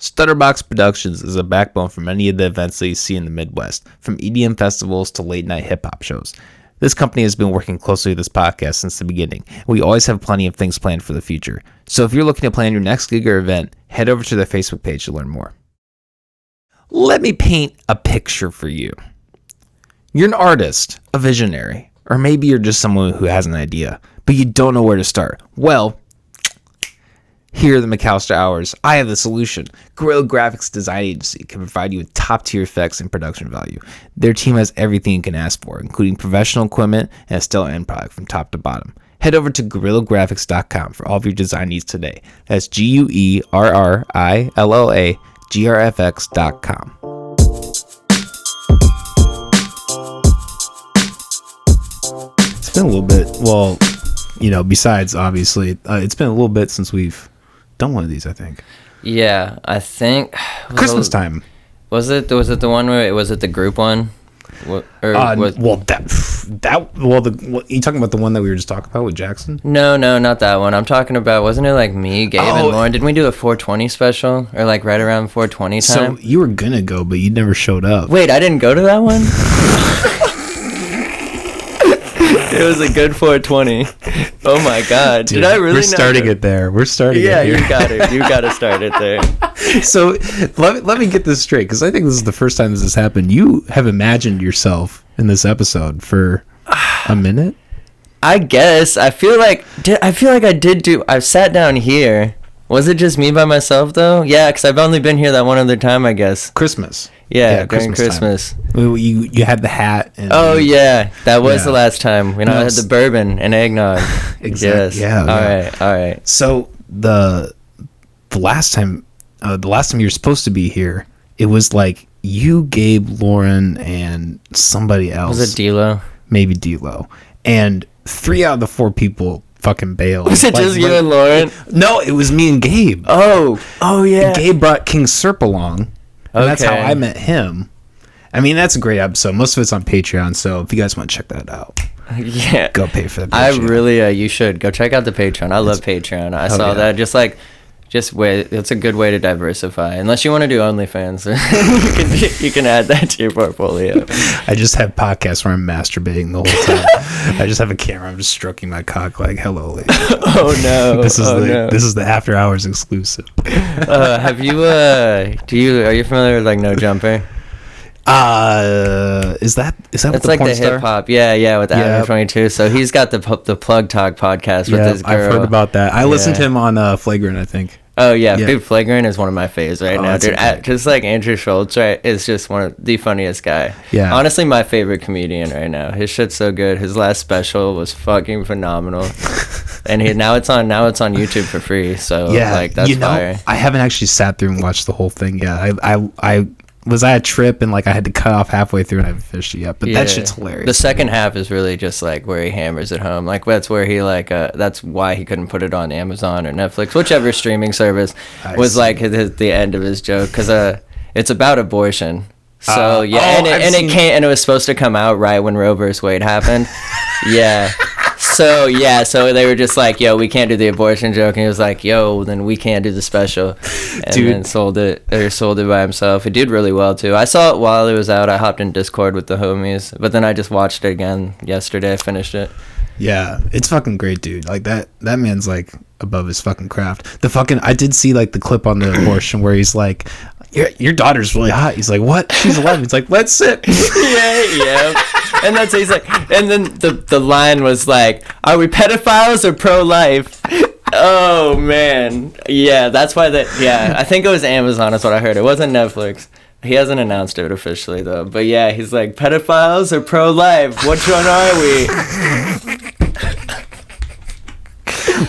Stutterbox Productions is a backbone for many of the events that you see in the Midwest, from EDM festivals to late-night hip-hop shows. This company has been working closely with this podcast since the beginning. We always have plenty of things planned for the future. So if you're looking to plan your next gig or event, head over to their Facebook page to learn more. Let me paint a picture for you. You're an artist, a visionary, or maybe you're just someone who has an idea, but you don't know where to start. Well, here at the McAllister Hours, I have the solution. Guerrilla Graphics Design Agency can provide you with top-tier effects and production value. Their team has everything you can ask for, including professional equipment and a stellar end product from top to bottom. Head over to GuerrillaGraphics.com for all of your design needs today. That's GuerrillaGraphics.com. It's been a little bit, well, besides, obviously, it's been a little bit since we've done one of these, I think. Yeah, I think Christmas time. Was it the one where was it the group one? You talking about the one that we were just talking about with Jackson? No, not that one. I'm talking about, wasn't it like me, Gabe, and Lauren? Didn't we do a 420 special or like right around 420 time? So you were gonna go, but you never showed up. Wait, I didn't go to that one? It was a good 420. Oh my god. Dude, did I really We're starting it there. We're starting it here. here. Yeah, you got to start it there. So let me get this straight, because I think this is the first time this has happened. You have imagined yourself in this episode for a minute? I guess. I feel like I sat down here. Was it just me by myself though? Yeah, because I've only been here that one other time, I guess. Christmas. Yeah, during Christmas. You had the hat. And yeah, that was the last time. I had the bourbon and eggnog. Exactly. Yes. Yeah. All right. So the last time you were supposed to be here, it was like you, Gabe, Lauren, and somebody else. Was it D-Lo? Maybe D-Lo. And 3 out of the 4 people fucking bailed. Was it just you and Lauren? No, it was me and Gabe. Oh yeah. And Gabe brought King Serp along. And that's how I met him. I mean, that's a great episode. Most of it's on Patreon, so if you guys want to check that out, go pay for the Patreon. I really, you should go check out the Patreon. I love Patreon. I saw that. It's a good way to diversify. Unless you want to do OnlyFans, you can add that to your portfolio. I just have podcasts where I'm masturbating the whole time. I just have a camera. I'm just stroking my cock like, hello, lady. Oh no! This is the After Hours exclusive. Have you? Are you familiar with like No Jumper? Is that it's with the like porn the star? hip hop, yeah, with Adam 22. So he's got the Plug Talk podcast with his girl. I've heard about that. I listened to him on Flagrant, I think. Oh yeah, dude, Flagrant is one of my faves right now, dude. Just like Andrew Schultz, right, is just one of the funniest guy. Yeah, honestly, my favorite comedian right now. His shit's so good. His last special was fucking phenomenal, and now it's on YouTube for free. So that's fire. I haven't actually sat through and watched the whole thing yet. I was at a trip and I had to cut off halfway through and I haven't finished it yet. But that shit's hilarious. The second half is really just like where he hammers it home. Like that's where he that's why he couldn't put it on Amazon or Netflix, whichever streaming service was like the end of his joke, because it's about abortion. So it was supposed to come out right when Roe vs. Wade happened. Yeah. So they were just like, yo, we can't do the abortion joke, and he was like, yo, then we can't do the special, and then sold it by himself. It did really well too. I saw it while it was out. I hopped in Discord with the homies, but then I just watched it again yesterday. I finished it. Yeah, it's fucking great, dude. Like that man's like above his fucking craft. I did see like the clip on the abortion where he's like, your daughter's really hot. He's like, what? She's 11. He's like, let's sit. Yeah. And that's he's like, and then the line was like, are we pedophiles or pro-life? Oh man, yeah, that's why I think it was Amazon. That's what I heard. It wasn't Netflix. He hasn't announced it officially though. But yeah, he's like, pedophiles or pro-life? Which one are we?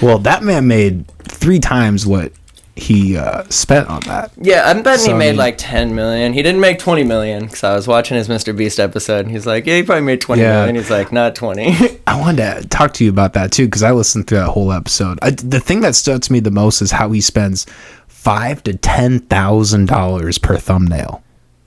Well, that man made 3 times what he spent on that. Yeah, I'm betting he made like 10 million. He didn't make 20 million, because I was watching his Mr. Beast episode and he's like, yeah, he probably made 20 million. He's like, not 20. I wanted to talk to you about that too, because I listened through that whole episode. The thing that stood out to me the most is how he spends $5,000 to $10,000 per thumbnail.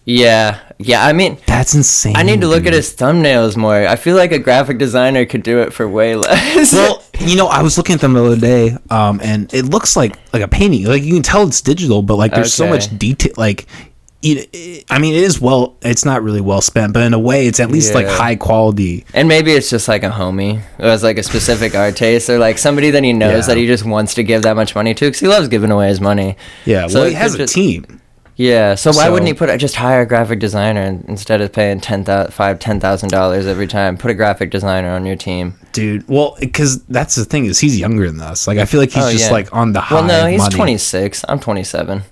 Yeah. I mean, That's insane. I need to look dude. at his thumbnails more. I feel like a graphic designer could do it for way less. Well, I was looking at them the other day, and it looks like a painting. Like, you can tell it's digital, but like there's so Okay. much detail. Like, I mean, it's not really well spent, but in a way, it's at least like Yeah. high quality. And maybe it's just like a homie who has like a specific art taste, or like somebody that he knows Yeah. that he just wants to give that much money to, because he loves giving away his money. Yeah, So well, he it has could a just- team. Yeah, so why So- wouldn't he just hire a graphic designer instead of paying $10,000 every time? Put a graphic designer on your team. Dude, well, because that's the thing, is he's younger than us. Like, I feel like he's just like on the high. Well, no, of he's money. 26. I'm 27.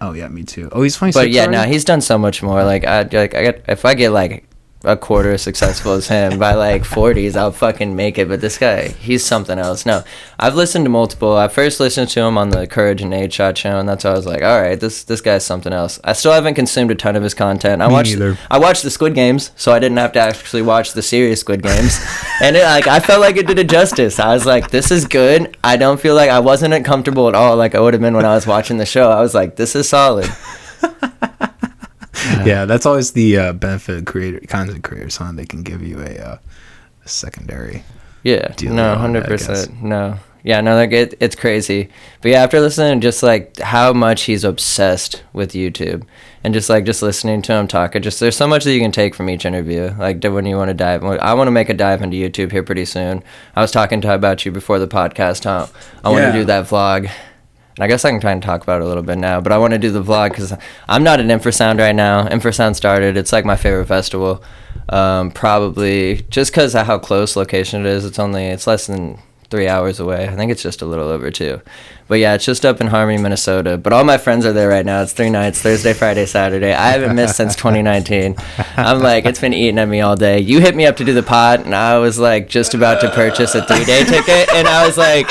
Oh yeah, me too. Oh, he's 26. But yeah, no, already? he's done so much more. Like if I get like a quarter as successful as him by like 40s, I'll fucking make it. But this guy, he's something else. No, I've listened to multiple. I first listened to him on the Courage and Nade Shot show, and that's why I was like, all right, this guy's something else. I still haven't consumed a ton of his content. I watched the Squid Games, so I didn't have to actually watch the serious Squid Games, and I felt like it did it justice. I was like, this is good. I don't feel like I wasn't uncomfortable at all, like I would have been when I was watching the show. I was like, this is solid. Yeah, that's always the benefit of content creators, huh? They can give you a secondary. Yeah, deal no, on it, I guess. 100%. No. Yeah, no, like it's crazy. But yeah, after listening to just like how much he's obsessed with YouTube, and just listening to him talk, there's so much that you can take from each interview. Like when you want to dive, I want to make a dive into YouTube here pretty soon. I was talking to her about you before the podcast, how I want to do that vlog. And I guess I can try and talk about it a little bit now, but I want to do the vlog because I'm not at Infrasound right now. Infrasound started. It's like my favorite festival. Probably just because of how close location it is. It's less than 3 hours away. I think it's just a little over 2. But yeah, it's just up in Harmony, Minnesota. But all my friends are there right now. It's 3 nights, Thursday, Friday, Saturday. I haven't missed since 2019. I'm like, it's been eating at me all day. You hit me up to do the pod, and I was like just about to purchase a 3-day ticket, and I was like,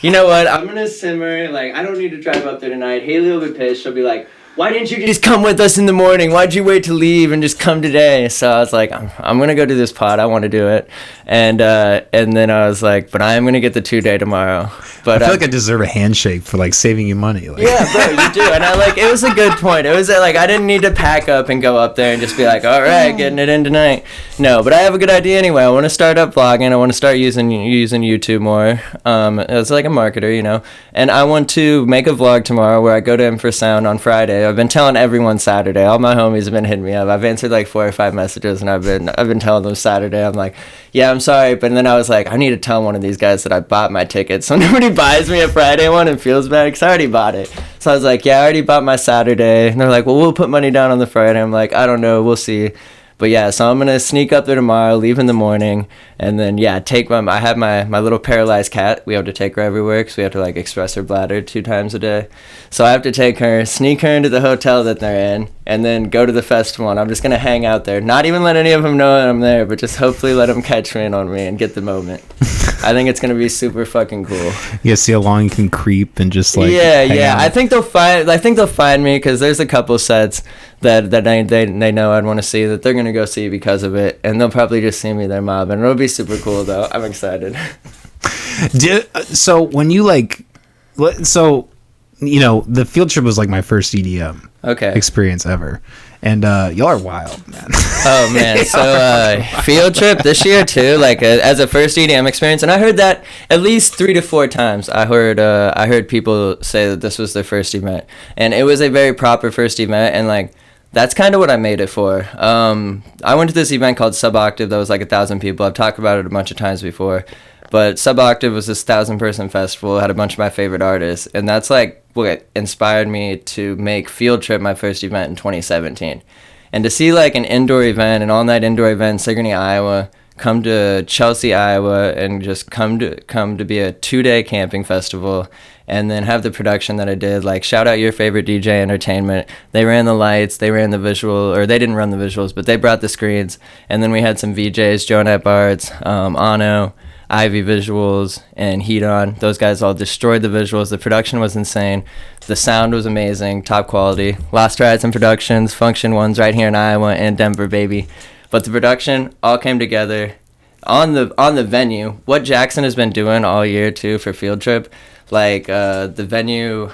you know what? I'm gonna simmer. Like, I don't need to drive up there tonight. Haley will be pissed. She'll be like, why didn't you just come with us in the morning? Why'd you wait to leave and just come today? So I was like, I'm gonna go do this pod. I want to do it. And then I was like, but I am gonna get the 2-day tomorrow. But I feel like I deserve a handshake for like saving you money. Like. yeah, bro, you do. And it was a good point. It was like, I didn't need to pack up and go up there and just be like, all right, getting it in tonight. No, but I have a good idea anyway. I want to start up vlogging. I want to start using YouTube more. It's like a marketer, And I want to make a vlog tomorrow where I go to Infrasound on Friday. I've been telling everyone Saturday. All my homies have been hitting me up. I've answered like 4 or 5 messages, and I've been telling them Saturday. I'm like, yeah, I'm sorry, but then I was like, I need to tell one of these guys that I bought my ticket, so nobody buys me a Friday one and feels bad because I already bought it. So I was like, yeah, I already bought my Saturday. And they're like, well, we'll put money down on the Friday. I'm like, I don't know, we'll see. But yeah, so I'm gonna sneak up there tomorrow, leave in the morning, and then I have my little paralyzed cat. We have to take her everywhere because we have to like express her bladder 2 times a day. So I have to take her, sneak her into the hotel that they're in, and then go to the festival. And I'm just gonna hang out there, not even let any of them know that I'm there, but just hopefully let them catch wind on me and get the moment. I think it's gonna be super fucking cool. You see how long you can creep and just like. Yeah. I think they'll find me because there's a couple sets that they know I'd want to see that they're gonna go see because of it, and they'll probably just see me there mobbing. It'll be super cool though. I'm excited. So when you the field trip was like my first EDM experience ever, and y'all are wild, man. Oh man, so field trip this year too, like as a first EDM experience, and I heard that at least 3 to 4 times. I heard people say that this was their first event, and it was a very proper first event, and like that's kind of what I made it for. I went to this event called Suboctave that was like 1,000 people. I've talked about it a bunch of times before, but Suboctave was this 1,000-person festival. It had a bunch of my favorite artists, and that's like what inspired me to make Field Trip my first event in 2017. And to see like an indoor event, an all-night indoor event in Sigourney, Iowa, come to Chelsea, Iowa, and just come to be a 2-day camping festival, and then have the production that I did. Like, shout out your favorite DJ Entertainment. They ran the lights, they ran the visual, or they didn't run the visuals, but they brought the screens. And then we had some VJs, Jonette Bards, Ano, Ivy Visuals, and Heat On. Those guys all destroyed the visuals. The production was insane. The sound was amazing, top quality. Lost Horizon Productions, Function Ones right here in Iowa and Denver, baby. But the production all came together on the venue. What Jackson has been doing all year too for Field Trip, like the venue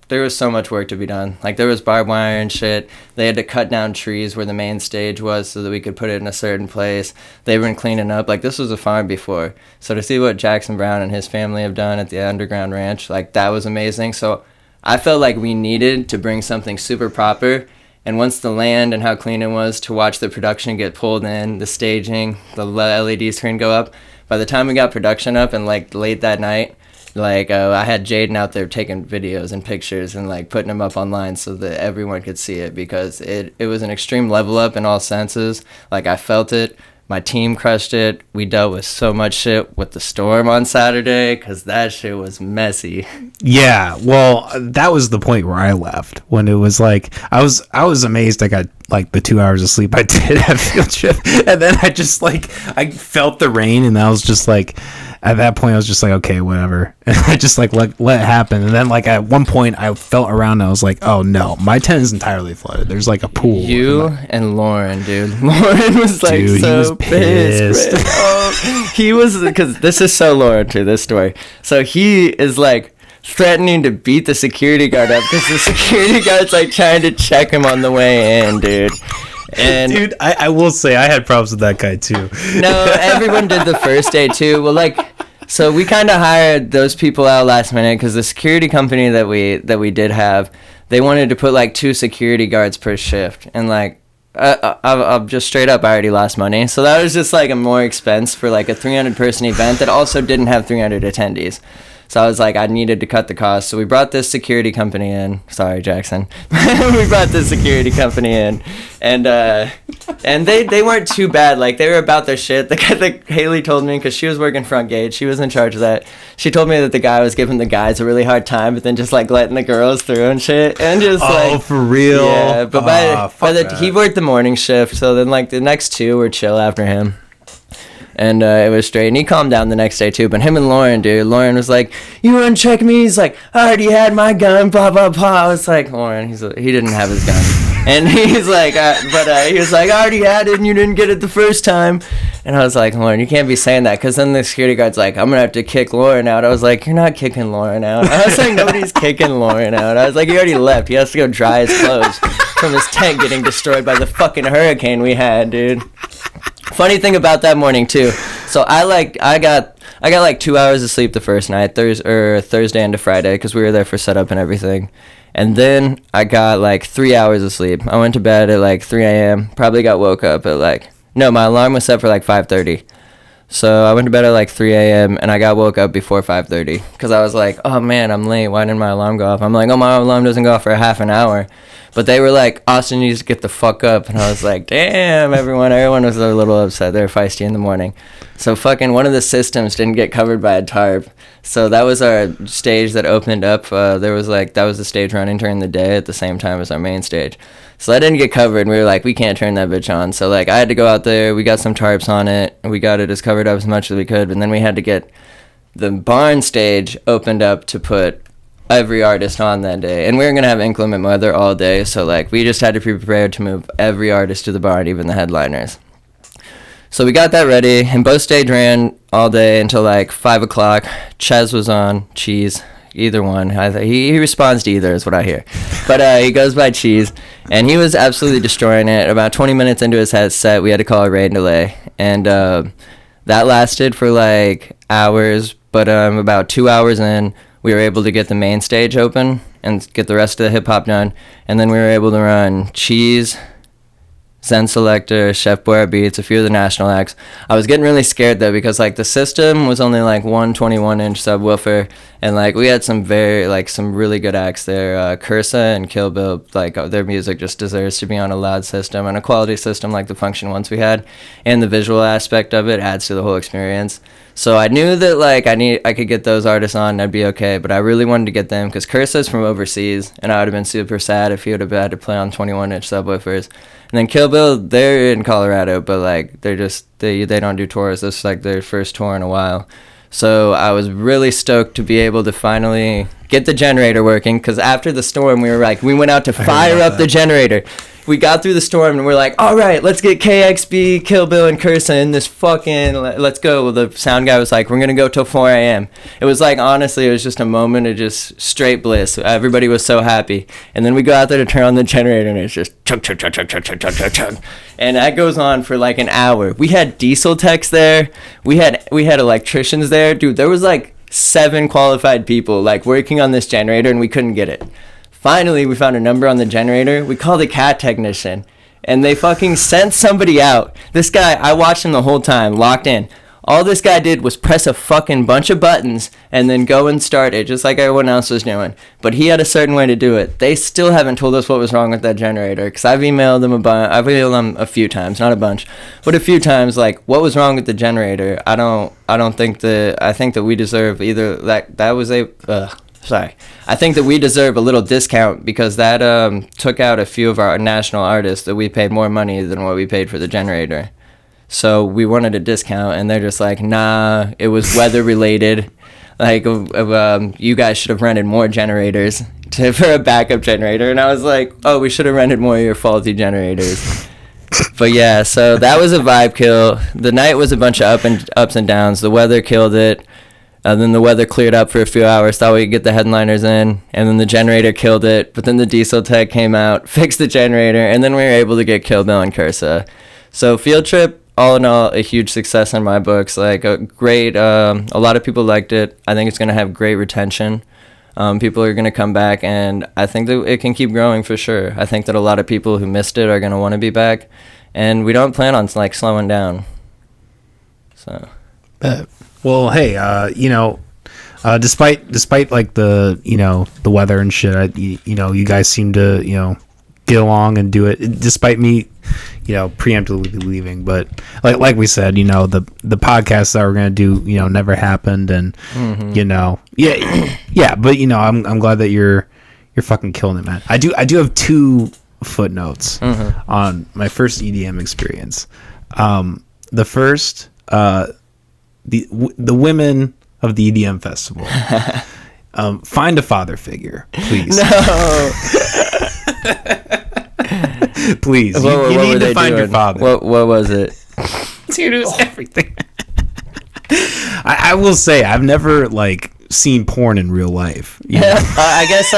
there was so much work to be done. Like, there was barbed wire and shit. They had to cut down trees where the main stage was so that we could put it in a certain place. They've been cleaning up. Like, this was a farm before. So to see what Jackson Brown and his family have done at the underground ranch, like, that was amazing. So I felt like we needed to bring something super proper. And once the land and how clean it was, to watch the production get pulled in, the staging, the LED screen go up. By the time we got production up and, like, late that night, like, I had Jaden out there taking videos and pictures and, like, putting them up online so that everyone could see it, because it was an extreme level up in all senses. Like, I felt it. My team crushed it. We dealt with so much shit with the storm on Saturday, because that shit was messy. Yeah, well, that was the point where I left, when it was like, I was amazed I got like the 2 hours of sleep I did at field trip, and then I just like, I felt the rain, and I was just like, at that point I was just like, okay, whatever, and I just like let it happen. And then like at one point I felt around and I was like, oh no, my tent is entirely flooded. There's like a pool. You and Lauren, dude. Lauren was like, dude, so he was pissed. Oh, he was, because this is so Lauren too, this story. So he is like threatening to beat the security guard up because the security guard's like trying to check him on the way in, dude. And dude, I will say I had problems with that guy too. No, everyone did the first day too. Well, like, so we kind of hired those people out last minute because the security company that we did have, they wanted to put like 2 security guards per shift, and like I'm just straight up, I already lost money, so that was just like a more expense for like a 300 person event that also didn't have 300 attendees. So I was like, I needed to cut the cost. So we brought this security company in. Sorry, Jackson. We brought this security company in, and they weren't too bad. Like, they were about their shit. The guy that Haley told me, because she was working front gate, she was in charge of that. She told me that the guy was giving the guys a really hard time, but then just like letting the girls through and shit, and just like, for real. Yeah, but he worked the morning shift, so then like the next 2 were chill after him. And it was straight. And he calmed down the next day, too. But him and Lauren, dude. Lauren was like, you want to check me? He's like, I already had my gun, blah, blah, blah. I was like, Lauren, he didn't have his gun. And he's like, he was like, I already had it and you didn't get it the first time. And I was like, Lauren, you can't be saying that. Because then the security guard's like, I'm going to have to kick Lauren out. I was like, you're not kicking Lauren out. I was like, nobody's kicking Lauren out. I was like, he already left. He has to go dry his clothes from his tent getting destroyed by the fucking hurricane we had, dude. Funny thing about that morning too. So I got like 2 hours of sleep the first night, Thursday into Friday, because we were there for setup and everything. And then I got like 3 hours of sleep. I went to bed at like 3 a.m. Probably got woke up at like, no, my alarm was set for like 5:30. So I went to bed at like 3 a.m. and I got woke up before 5:30 because I was like, oh man, I'm late. Why didn't my alarm go off? I'm like, oh, my alarm doesn't go off for a half an hour. But they were like, Austin needs to get the fuck up. And I was like, damn, everyone was a little upset. They were feisty in the morning. So fucking one of the systems didn't get covered by a tarp. So that was our stage that opened up. That was the stage running during the day at the same time as our main stage. So that didn't get covered, and we were like, we can't turn that bitch on. So like I had to go out there. We got some tarps on it, and we got it as covered up as much as we could. And then we had to get the barn stage opened up to put every artist on that day, and we were gonna have inclement weather all day, so like we just had to be prepared to move every artist to the barn, even the headliners. So we got that ready, and both stage ran all day until like 5 o'clock. Ches was on, Cheese, either one. He responds to either is what I hear, but he goes by Cheese, and he was absolutely destroying it. About 20 minutes into his set, we had to call a rain delay, and that lasted for like hours, but about 2 hours in, we were able to get the main stage open and get the rest of the hip-hop done. And then we were able to run Cheese, Zen Selector, Chef Boyer Beats, a few of the national acts. I was getting really scared, though, because, like, the system was only, like, 121-inch subwoofer. And, like, we had some really good acts there. Cursa and Kill Bill, like, their music just deserves to be on a loud system and a quality system like the Function ones we had. And the visual aspect of it adds to the whole experience. So I knew that like I could get those artists on and I'd be okay, but I really wanted to get them because Cursa's from overseas, and I would have been super sad if he would have had to play on 21-inch subwoofers. And then Kill Bill, they're in Colorado, but like they don't do tours. This is like their first tour in a while. So I was really stoked to be able to finally get the generator working, because after the storm, we went out to fire up the generator. We got through the storm and we're like, all right, let's get KXB, Kill Bill, and Cursa in this fucking, let's go. Well, the sound guy was like, we're going to go till 4 a.m. It was like, honestly, it was just a moment of just straight bliss. Everybody was so happy. And then we go out there to turn on the generator and it's just chug, chug, chug, chug, chug, chug, chug, chug, chug. And that goes on for like an hour. We had diesel techs there. We had electricians there. Dude, there was like 7 qualified people like working on this generator and we couldn't get it. Finally, we found a number on the generator. We called a cat technician, and they fucking sent somebody out. This guy, I watched him the whole time, locked in. All this guy did was press a fucking bunch of buttons and then go and start it, just like everyone else was doing. But he had a certain way to do it. They still haven't told us what was wrong with that generator, because I've emailed them a few times, not a bunch, but a few times, like, what was wrong with the generator? I think that we deserve either I think that we deserve a little discount, because that took out a few of our national artists that we paid more money than what we paid for the generator. So we wanted a discount, and they're just like, nah, it was weather related. Like, you guys should have rented more generators for a backup generator. And I was like, oh, we should have rented more of your faulty generators. But yeah, so that was a vibe kill. The night was a bunch of ups and downs. The weather killed it. Then the weather cleared up for a few hours, thought we could get the headliners in, and then the generator killed it. But then the diesel tech came out, fixed the generator, and then we were able to get Kill Bill and Cursa. So Field Trip, all in all, a huge success in my books. Like, a lot of people liked it. I think it's going to have great retention. People are going to come back, and I think that it can keep growing for sure. I think that a lot of people who missed it are going to want to be back, and we don't plan on like slowing down. So. Well, hey, despite like the weather and shit, you guys seem to get along and do it. Despite me, preemptively leaving, but like we said, the podcasts that we're gonna do, never happened, and yeah. But I'm glad that you're fucking killing it, man. I do have 2 footnotes on my first EDM experience. The first. The women of the EDM festival, find a father figure, please. No. Please, you need to find your father. What was it? Dude, it was everything. I will say, I've never seen porn in real life. I guess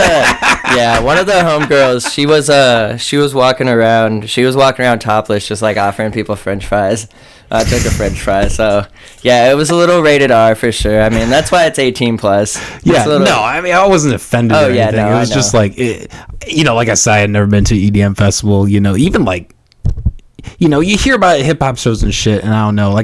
yeah, one of the homegirls, she was walking around topless, just offering people french fries. I took a french fry, so yeah, it was a little rated R for sure. I mean, that's why it's 18 plus. Yeah, I wasn't offended or anything. It was just like I said, I had never been to an EDM festival, even you hear about hip hop shows and shit, and I don't know,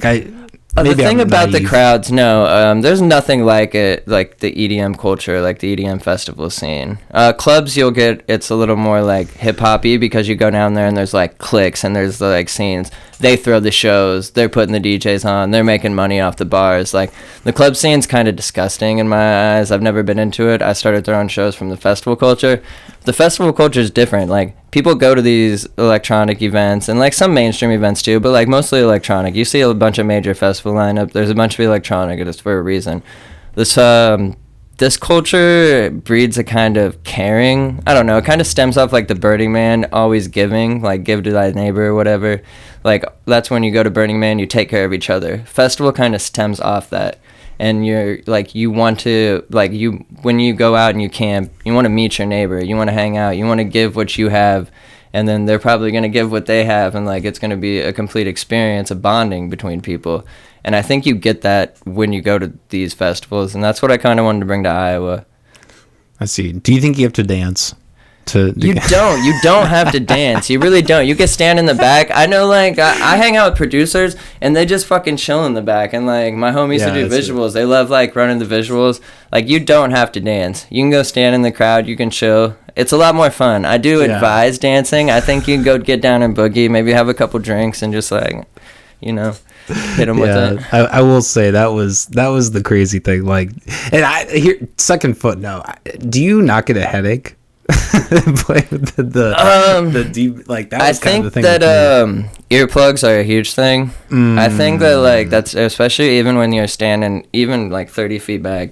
the thing about the crowds, there's nothing like it, like the EDM culture, like the EDM festival scene. Clubs, it's a little more like hip hoppy, because you go down there and there's cliques and there's scenes. They throw the shows, they're putting the DJs on, they're making money off the bars. The club scene's kind of disgusting in my eyes. I've never been into it. I started throwing shows from the festival culture. The festival culture is different. People go to these electronic events and some mainstream events too, but mostly electronic. You see a bunch of major festival lineup. There's a bunch of electronic, and it's for a reason. This culture breeds a kind of caring. I don't know. It kind of stems off the Burning Man, always giving, give to thy neighbor or whatever. That's when you go to Burning Man, you take care of each other. Festival kind of stems off that. And you're you want to when you go out and you camp, you want to meet your neighbor, you want to hang out, you want to give what you have, and then they're probably going to give what they have, and it's going to be a complete experience of bonding between people. And I think you get that when you go to these festivals, and that's what I kind of wanted to bring to Iowa. I see. Do you think you have to dance? You don't have to dance. You really don't. You can stand in the back. I know, I hang out with producers, and they just fucking chill in the back. And my homies who do visuals, they love running the visuals. You don't have to dance. You can go stand in the crowd. You can chill. It's a lot more fun. I do advise dancing. I think you can go get down and boogie, maybe have a couple drinks, and just hit them with it. I will say that was the crazy thing. And second footnote. Do you not get a headache? Play with the deep that was I think the thing that earplugs are a huge thing. I think that that's especially even when you're standing even 30 feet back,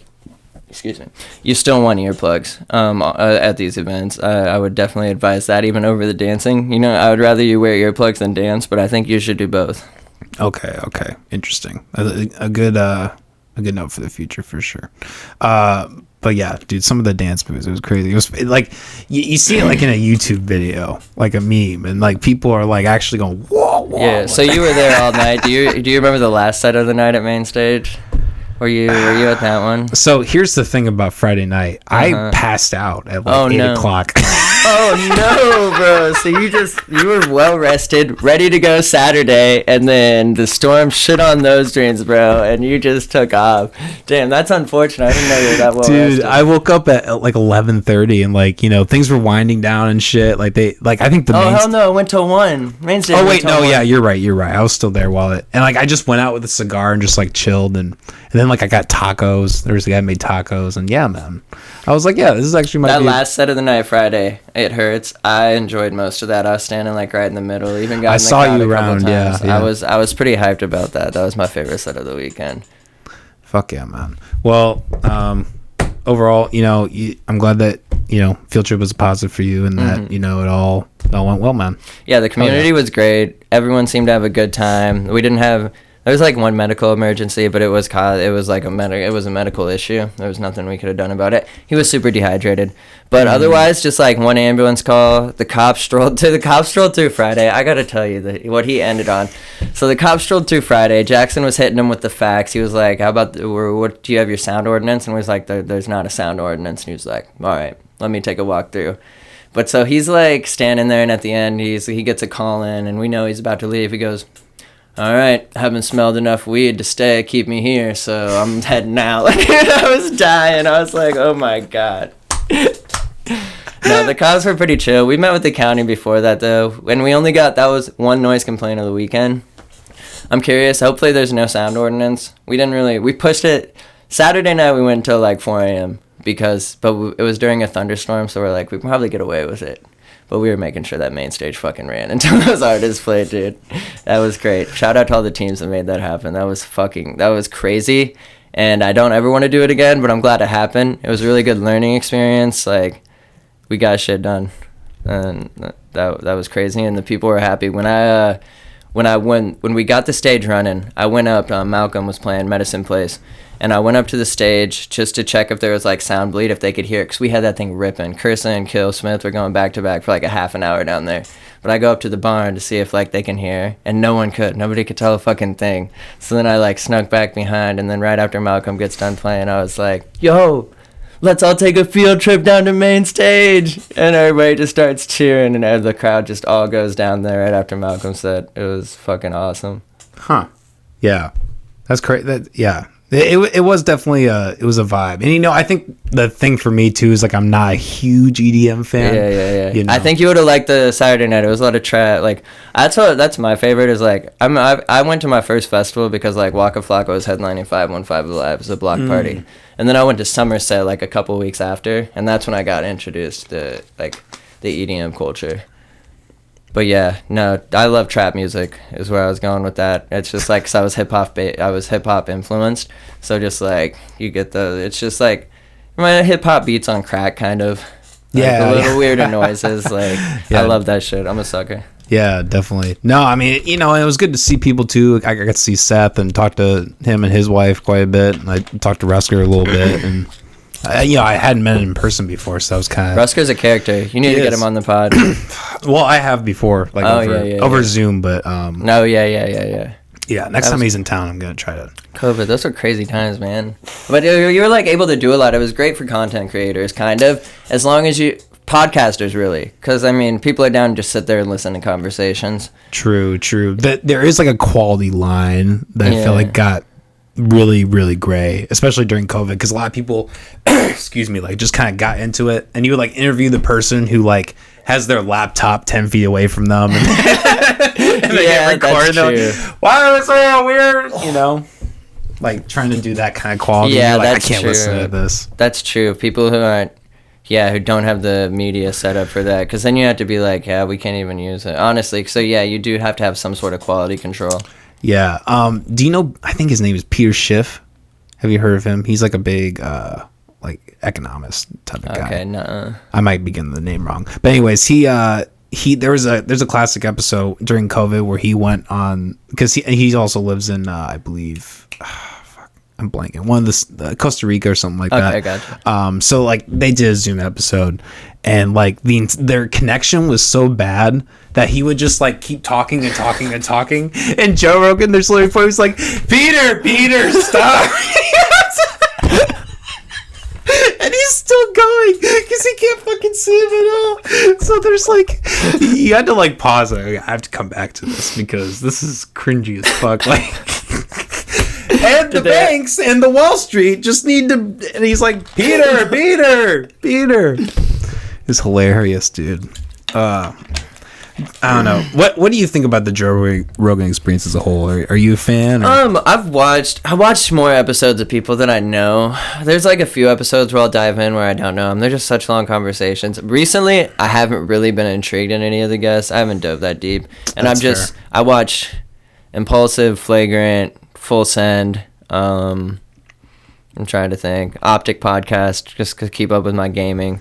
excuse me, you still want earplugs at these events. I would definitely advise that, even over the dancing. You know, I would rather you wear earplugs than dance, but I think you should do both. Okay, interesting. A good note for the future for sure. But yeah, dude, some of the dance moves, it was crazy. It was like you see it like in a YouTube video, like a meme, and like people are like actually going whoa. Yeah. So you were there all night. Do you remember the last set of the night at Main Stage? Were you at that one? So here's the thing about Friday night. I passed out at like 8 o'clock. Oh no, bro. So you were well rested, ready to go Saturday, and then the storm shit on those drains, bro, and you just took off. Damn, that's unfortunate. I didn't know you were that well rested. Dude, I woke up at like 11:30 and like, you know, things were winding down and shit. Like I think the hell no, it went till 1. Main Stage. Oh wait, no, yeah, you're right. I was still there while and like I just went out with a cigar and just like chilled and then like I got tacos. There was a guy who made tacos and yeah, man. I was like, yeah, this is actually my last set of the night Friday. It hurts. I enjoyed most of that. I was standing like right in the middle. Even got I in the saw crowd you a couple around. times. Yeah. I was pretty hyped about that. That was my favorite set of the weekend. Fuck yeah, man. Well, overall, you know, I'm glad that, you know, field trip was positive for you and that, you know, it all went well, man. Yeah, the community was great. Everyone seemed to have a good time. There was like one medical emergency, but it was like a medical issue. There was nothing we could have done about it. He was super dehydrated, but otherwise, just like one ambulance call. The cops strolled through Friday. I gotta tell you what he ended on. So the cops strolled through Friday. Jackson was hitting him with the facts. He was like, "How about what? Do you have your sound ordinance?" And we was like, "There's not a sound ordinance." And he was like, "All right, let me take a walk through." But so he's like standing there, and at the end, he gets a call in, and we know he's about to leave. He goes, "All right, haven't smelled enough weed to keep me here, so I'm heading out." Like, I was dying. I was like, oh my God. No, the cops were pretty chill. We met with the county before that, though, and that was one noise complaint of the weekend. I'm curious. Hopefully there's no sound ordinance. We pushed it. Saturday night we went until like 4 a.m. but it was during a thunderstorm, so we're like, we can probably get away with it. But we were making sure that Main Stage fucking ran until those artists played, dude. That was great. Shout out to all the teams that made that happen. That was crazy. And I don't ever want to do it again, but I'm glad it happened. It was a really good learning experience. Like, we got shit done. And that was crazy. And the people were happy. When we got the stage running, I went up, Malcolm was playing Medicine Place. And I went up to the stage just to check if there was like sound bleed, if they could hear it, because we had that thing ripping. Cursa and Kill Smith were going back to back for like a half an hour down there. But I go up to the barn to see if like they can hear, and no one could. Nobody could tell a fucking thing. So then I like snuck back behind, and then right after Malcolm gets done playing, I was like, "Yo, let's all take a field trip down to Main Stage." And everybody just starts cheering, and the crowd just all goes down there right after Malcolm said. It was fucking awesome. Huh. Yeah. That's crazy. Yeah. It was definitely it was a vibe. And you know, I think the thing for me too is like I'm not a huge EDM fan. Yeah. You know? I think you would have liked the Saturday night. It was a lot of trap. Like that's my favorite. Is like I went to my first festival because like Waka Flocka was headlining 515 Live. It was a block party, and then I went to Somerset like a couple weeks after, and that's when I got introduced to like the EDM culture. But yeah, no, I love trap music is where I was going with that. It's just like, 'cause I was hip hop influenced. So just like, you get it's just like, my hip hop beats on crack kind of. Like yeah. The little weirder noises. Like, yeah. I love that shit. I'm a sucker. Yeah, definitely. No, I mean, you know, it was good to see people too. I got to see Seth and talk to him and his wife quite a bit. And I talked to Rusker a little bit, and you know, I hadn't met him in person before, so that was kind of. Rusker's a character. You need to get him on the pod. Well, I have before, like over Zoom, but No, yeah. Yeah, next time he's in town, I'm gonna try to. COVID, those were crazy times, man. But you were like able to do a lot. It was great for content creators, kind of, as long as podcasters really, because I mean, people are down to just sit there and listen to conversations. True. There is like a quality line that I feel like got really, really gray, especially during COVID, because a lot of people, excuse me, like just kind of got into it, and you would like interview the person who like has their laptop 10 feet away from them, and, and they get recorded. That's true. Why is so weird? You know, like trying to do that kind of quality. Yeah, like, that's I can't true. listen to this. That's true. People who aren't, who don't have the media set up for that, because then you have to be like, we can't even use it, honestly. So yeah, you do have to have some sort of quality control. Yeah. Do you know, I think his name is Peter Schiff. Have you heard of him? He's like a big like economist type of guy. Okay, no. I might be getting the name wrong, but anyways, there's a classic episode during COVID where he went on, because he also lives in I believe. I'm blanking. One of the Costa Rica or something like that. Okay, gotcha. So like they did a Zoom episode, and like their connection was so bad that he would just like keep talking and talking and talking. And Joe Rogan, there's literally point he's like, Peter, stop. And he's still going because he can't fucking see him at all. So there's like, you had to like pause it. I have to come back to this because this is cringy as fuck. Like. And the banks and the Wall Street just need to, and he's like, Peter. It's hilarious, dude. I don't know. What do you think about the Joe Rogan experience as a whole? Are you a fan? Or? I watched more episodes of people that I know. There's like a few episodes where I'll dive in where I don't know them. They're just such long conversations. Recently, I haven't really been intrigued in any of the guests. I haven't dove that deep. And I watch Impulsive, Flagrant, Full Send, I'm trying to think, Optic Podcast, just to keep up with my gaming.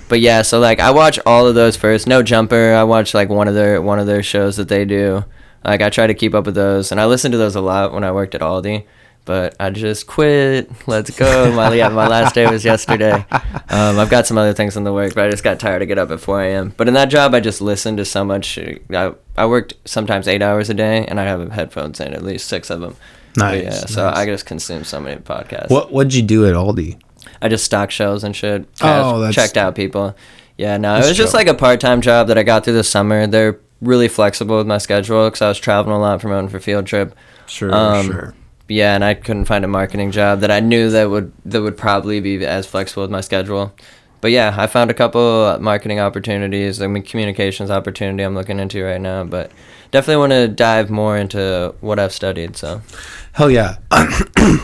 But yeah, so like I watch all of those first. No Jumper, I watch like one of their shows that they do. Like I try to keep up with those, and I listen to those a lot when I worked at Aldi. But I just quit. Let's go. My last day was yesterday. I've got some other things in the work, but I just got tired to get up at 4 a.m. But in that job, I just listened to so much. I worked sometimes 8 hours a day, and I have headphones in, at least 6 of them. Nice. Yeah, so I just consume so many podcasts. What'd you do at Aldi? I just stocked shelves and shit. Checked out people. Yeah, no, it was just like a part-time job that I got through the summer. They're really flexible with my schedule because I was traveling a lot, promoting for Field Trip. Sure. Yeah, and I couldn't find a marketing job that I knew that would probably be as flexible with my schedule. But yeah, I found a couple marketing opportunities. I mean, communications opportunity I'm looking into right now, but definitely want to dive more into what I've studied. So, hell yeah.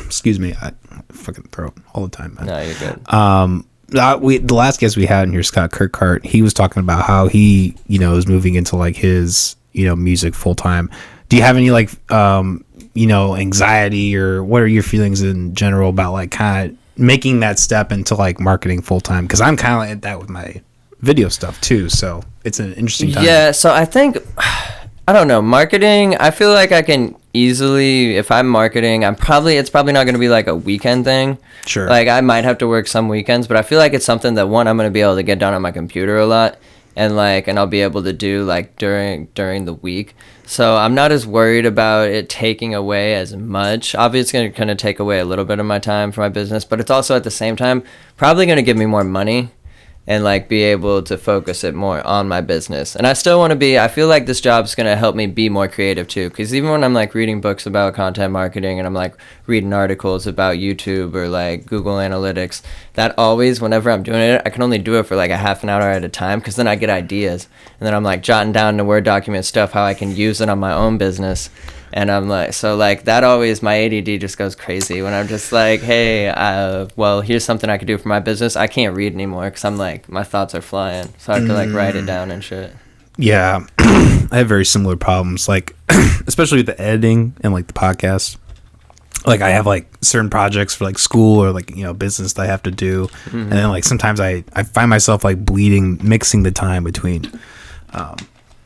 Excuse me, I fucking throat all the time, man. No, you're good. The last guest we had in here, Scott Kirkhart, he was talking about how he, is moving into like his, music full time. Do you have any like, anxiety, or what are your feelings in general about like kind of making that step into like marketing full time? Because I'm kind of like at that with my video stuff too, so it's an interesting time. Yeah, so I think, I don't know, marketing, I feel like I can easily, if I'm marketing, it's probably not going to be like a weekend thing. Sure. Like I might have to work some weekends, but I feel like it's something that I'm going to be able to get done on my computer a lot, and I'll be able to do like during the week. So I'm not as worried about it taking away as much. Obviously, it's going to take away a little bit of my time for my business, but it's also at the same time probably going to give me more money and like be able to focus it more on my business. And I still want to I feel like this job's going to help me be more creative too. Because even when I'm like reading books about content marketing and I'm like reading articles about YouTube or like Google Analytics, that always, whenever I'm doing it, I can only do it for like a half an hour at a time, because then I get ideas. And then I'm like jotting down in a Word document stuff, how I can use it on my own business. And I'm like, so like that always, my ADD just goes crazy when I'm just like, hey, well, here's something I could do for my business. I can't read anymore because I'm like, my thoughts are flying. So I have to like write it down and shit. Yeah. I have very similar problems, like, especially with the editing and like the podcast. Like I have like certain projects for like school or like, business that I have to do. Mm-hmm. And then like sometimes I find myself like mixing the time between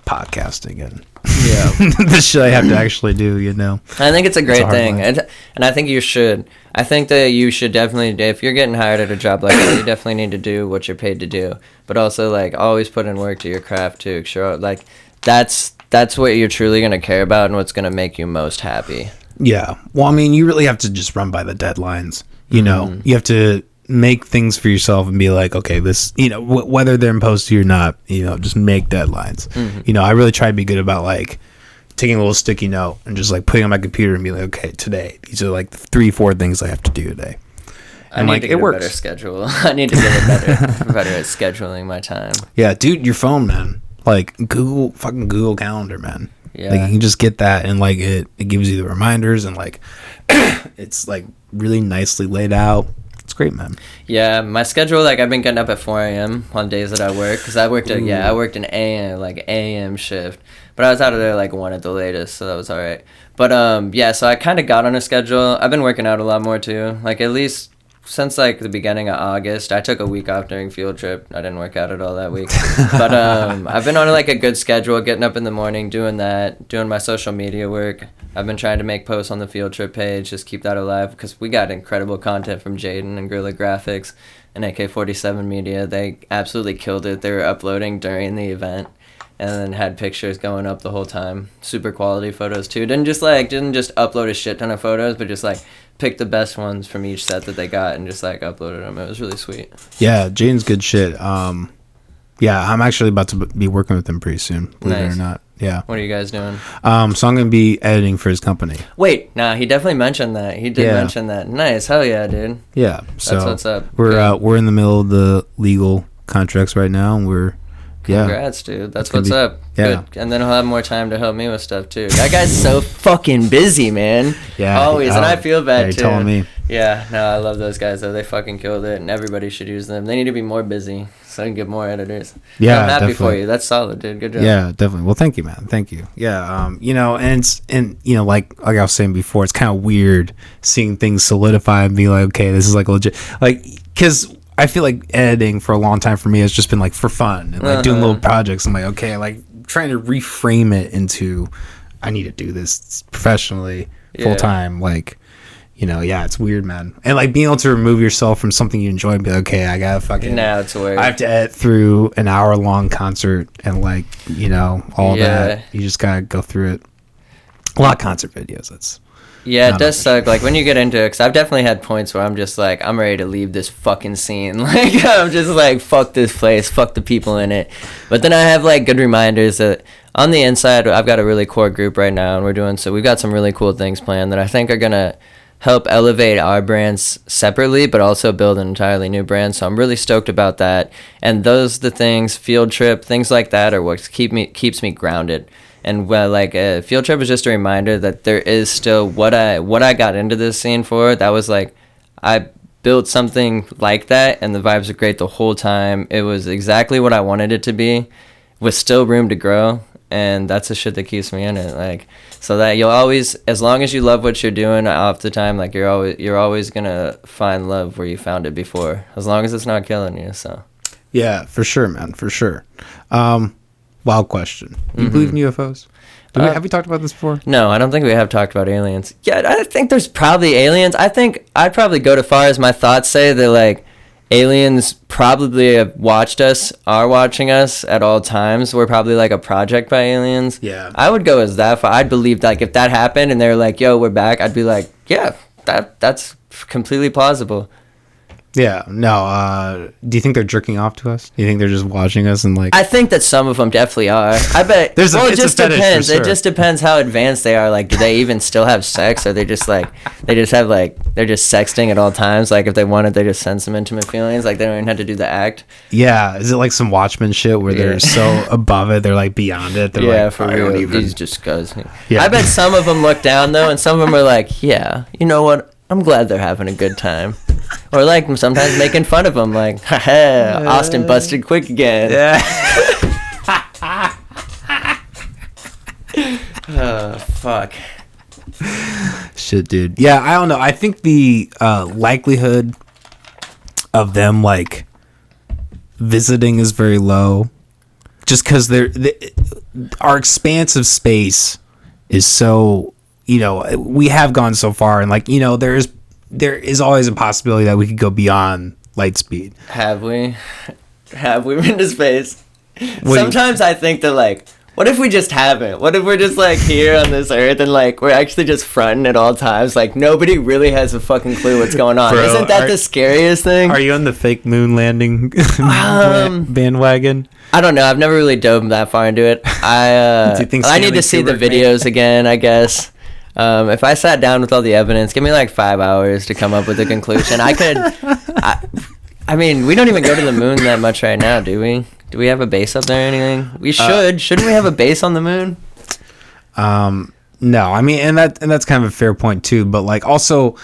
podcasting and the shit I have to actually do, I think it's a great thing, and I think you should. I think that you should definitely, if you're getting hired at a job like that, you definitely need to do what you're paid to do, but also like always put in work to your craft too. Sure, like that's what you're truly gonna care about and what's gonna make you most happy. Yeah, well, I mean, you really have to just run by the deadlines. You have to make things for yourself and be like, okay, this, whether they're imposed to you or not, just make deadlines. I really try to be good about like taking a little sticky note and just like putting on my computer and be like, okay, today these are like the 3-4 things I have to do today. And I need to get a better schedule. I need to get better at scheduling my time. Yeah, dude, your phone, man, like Google Calendar, man. Yeah, like you can just get that, and like it gives you the reminders, and like it's like really nicely laid out. It's great, man. Yeah, my schedule, like I've been getting up at 4 a.m. on days that I work, because I worked an AM shift, but I was out of there like 1 at the latest, so that was all right. But so I kind of got on a schedule. I've been working out a lot more too, like at least since like the beginning of August. I took a week off during field trip. I didn't work out at all that week. But I've been on like a good schedule, getting up in the morning, doing that, doing my social media work. I've been trying to make posts on the field trip page, just keep that alive, because we got incredible content from Jaden and Gorilla Graphics and AK-47 Media. They absolutely killed it. They were uploading during the event and then had pictures going up the whole time. Super quality photos too. Didn't just upload a shit ton of photos, but just like picked the best ones from each set that they got and just like uploaded them. It was really sweet. Yeah, Jaden's good shit. Yeah, I'm actually about to be working with him pretty soon, believe it or not. Yeah. What are you guys doing? So I'm going to be editing for his company. Wait, nah, he definitely mentioned that. He did mention that. Nice. Hell yeah, dude. Yeah. So that's what's up. We're in the middle of the legal contracts right now, and Congrats, dude. That's what's up. Yeah. Good. And then he'll have more time to help me with stuff, too. That guy's so fucking busy, man. Yeah. Always. And I feel bad, too. You're telling me. Yeah. No, I love those guys, though. They fucking killed it, and everybody should use them. They need to be more busy so I can get more editors. Yeah, I'm happy definitely. for you. That's solid, dude. Good job. Yeah, definitely. Well, thank you, man. Thank you. Yeah. Like I was saying before, it's kind of weird seeing things solidify and be like, okay, this is like legit. Like, because I feel like editing for a long time for me has just been like for fun and like doing little projects. I'm like, okay, like trying to reframe it into I need to do this professionally full time. Like, it's weird, man. And like being able to remove yourself from something you enjoy and be like, okay, I gotta fucking now it's weird. I have to edit through an hour-long concert and like, all that. You just gotta go through it. A lot of concert videos. It does suck. Like when you get into it, because I've definitely had points where I'm just like, I'm ready to leave this fucking scene. Like I'm just like, fuck this place, fuck the people in it. But then I have like good reminders that on the inside, I've got a really core group right now, and we've got some really cool things planned that I think are gonna help elevate our brands separately, but also build an entirely new brand. So I'm really stoked about that. And the things, field trip, things like that, are what keeps me grounded. And field trip is just a reminder that there is still what I got into this scene for. That was like, I built something like that, and the vibes were great the whole time. It was exactly what I wanted it to be, with still room to grow. And that's the shit that keeps me in it. Like, so that you'll always, as long as you love what you're doing off the time, like you're always gonna find love where you found it before, as long as it's not killing you. So. Yeah, for sure, man, for sure. Wild question. Do you believe in UFOs? Have we talked about this before? No, I don't think we have talked about aliens. Yeah, I think there's probably aliens. I think I'd probably go to far as my thoughts say that like aliens probably have are watching us at all times. We're probably like a project by aliens. Yeah. I would go as that far. I'd believe like if that happened and they're like, yo, we're back, I'd be like, yeah, that's completely plausible. Yeah, no, do you think they're jerking off to us? Do you think they're just watching us and like... I think that some of them definitely are. I bet... it just depends. Sure. It just depends how advanced they are. Like, do they even still have sex? Or they just like... they're just sexting at all times? Like, if they wanted, they just send some intimate feelings? Like, they don't even have to do the act? Yeah. Is it like some Watchmen shit where they're so above it, they're like beyond it? They're for real. He's disgusting. Yeah. I bet some of them look down, though, and some of them are like, yeah, you know what? I'm glad they're having a good time. Or like sometimes making fun of them, like, haha, Austin busted quick again. Yeah. Fuck. Shit, dude. Yeah, I don't know. I think the likelihood of them like visiting is very low, just because our expanse of space is so. We have gone so far, and like there is always a possibility that we could go beyond light speed. Have we been to space? Sometimes I think that like, what if we just haven't? What if we're just like here on this earth and like we're actually just fronting at all times? Like nobody really has a fucking clue what's going on. Bro, isn't that the scariest thing? Are you on the fake moon landing bandwagon? I don't know. I've never really dove that far into it. I need to see the videos again, I guess. If I sat down with all the evidence, give me like 5 hours to come up with a conclusion. I mean, we don't even go to the moon that much right now, do we? Do we have a base up there or anything? We should. Shouldn't we have a base on the moon? No. I mean, and that's kind of a fair point too. But like, also,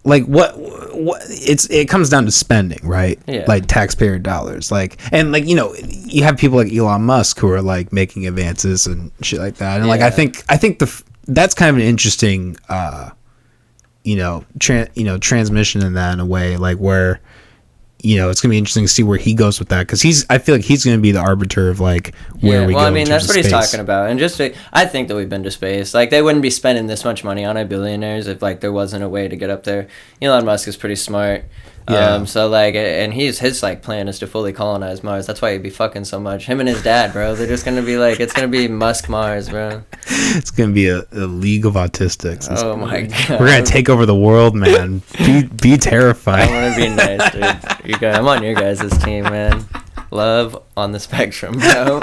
like what it comes down to spending, right? Yeah. Like taxpayer dollars, like, and like you have people like Elon Musk who are like making advances and shit like that, and like I think that's kind of an interesting transmission in that in a way, like where, it's gonna be interesting to see where he goes with that, because I feel like he's gonna be the arbiter of like where we go. Well, I mean, that's what he's space. talking about, and I think that we've been to space. Like, they wouldn't be spending this much money on it, billionaires, if like there wasn't a way to get up there. Elon Musk is pretty smart. Yeah. So like, and his like plan is to fully colonize Mars. That's why he'd be fucking so much. Him and his dad, bro. They're just gonna be like, it's gonna be Musk Mars, bro. It's gonna be a league of autistics. Oh my god. We're gonna take over the world, man. Be terrified. I want to be nice, dude. I'm on your guys' team, man. Love on the spectrum, bro.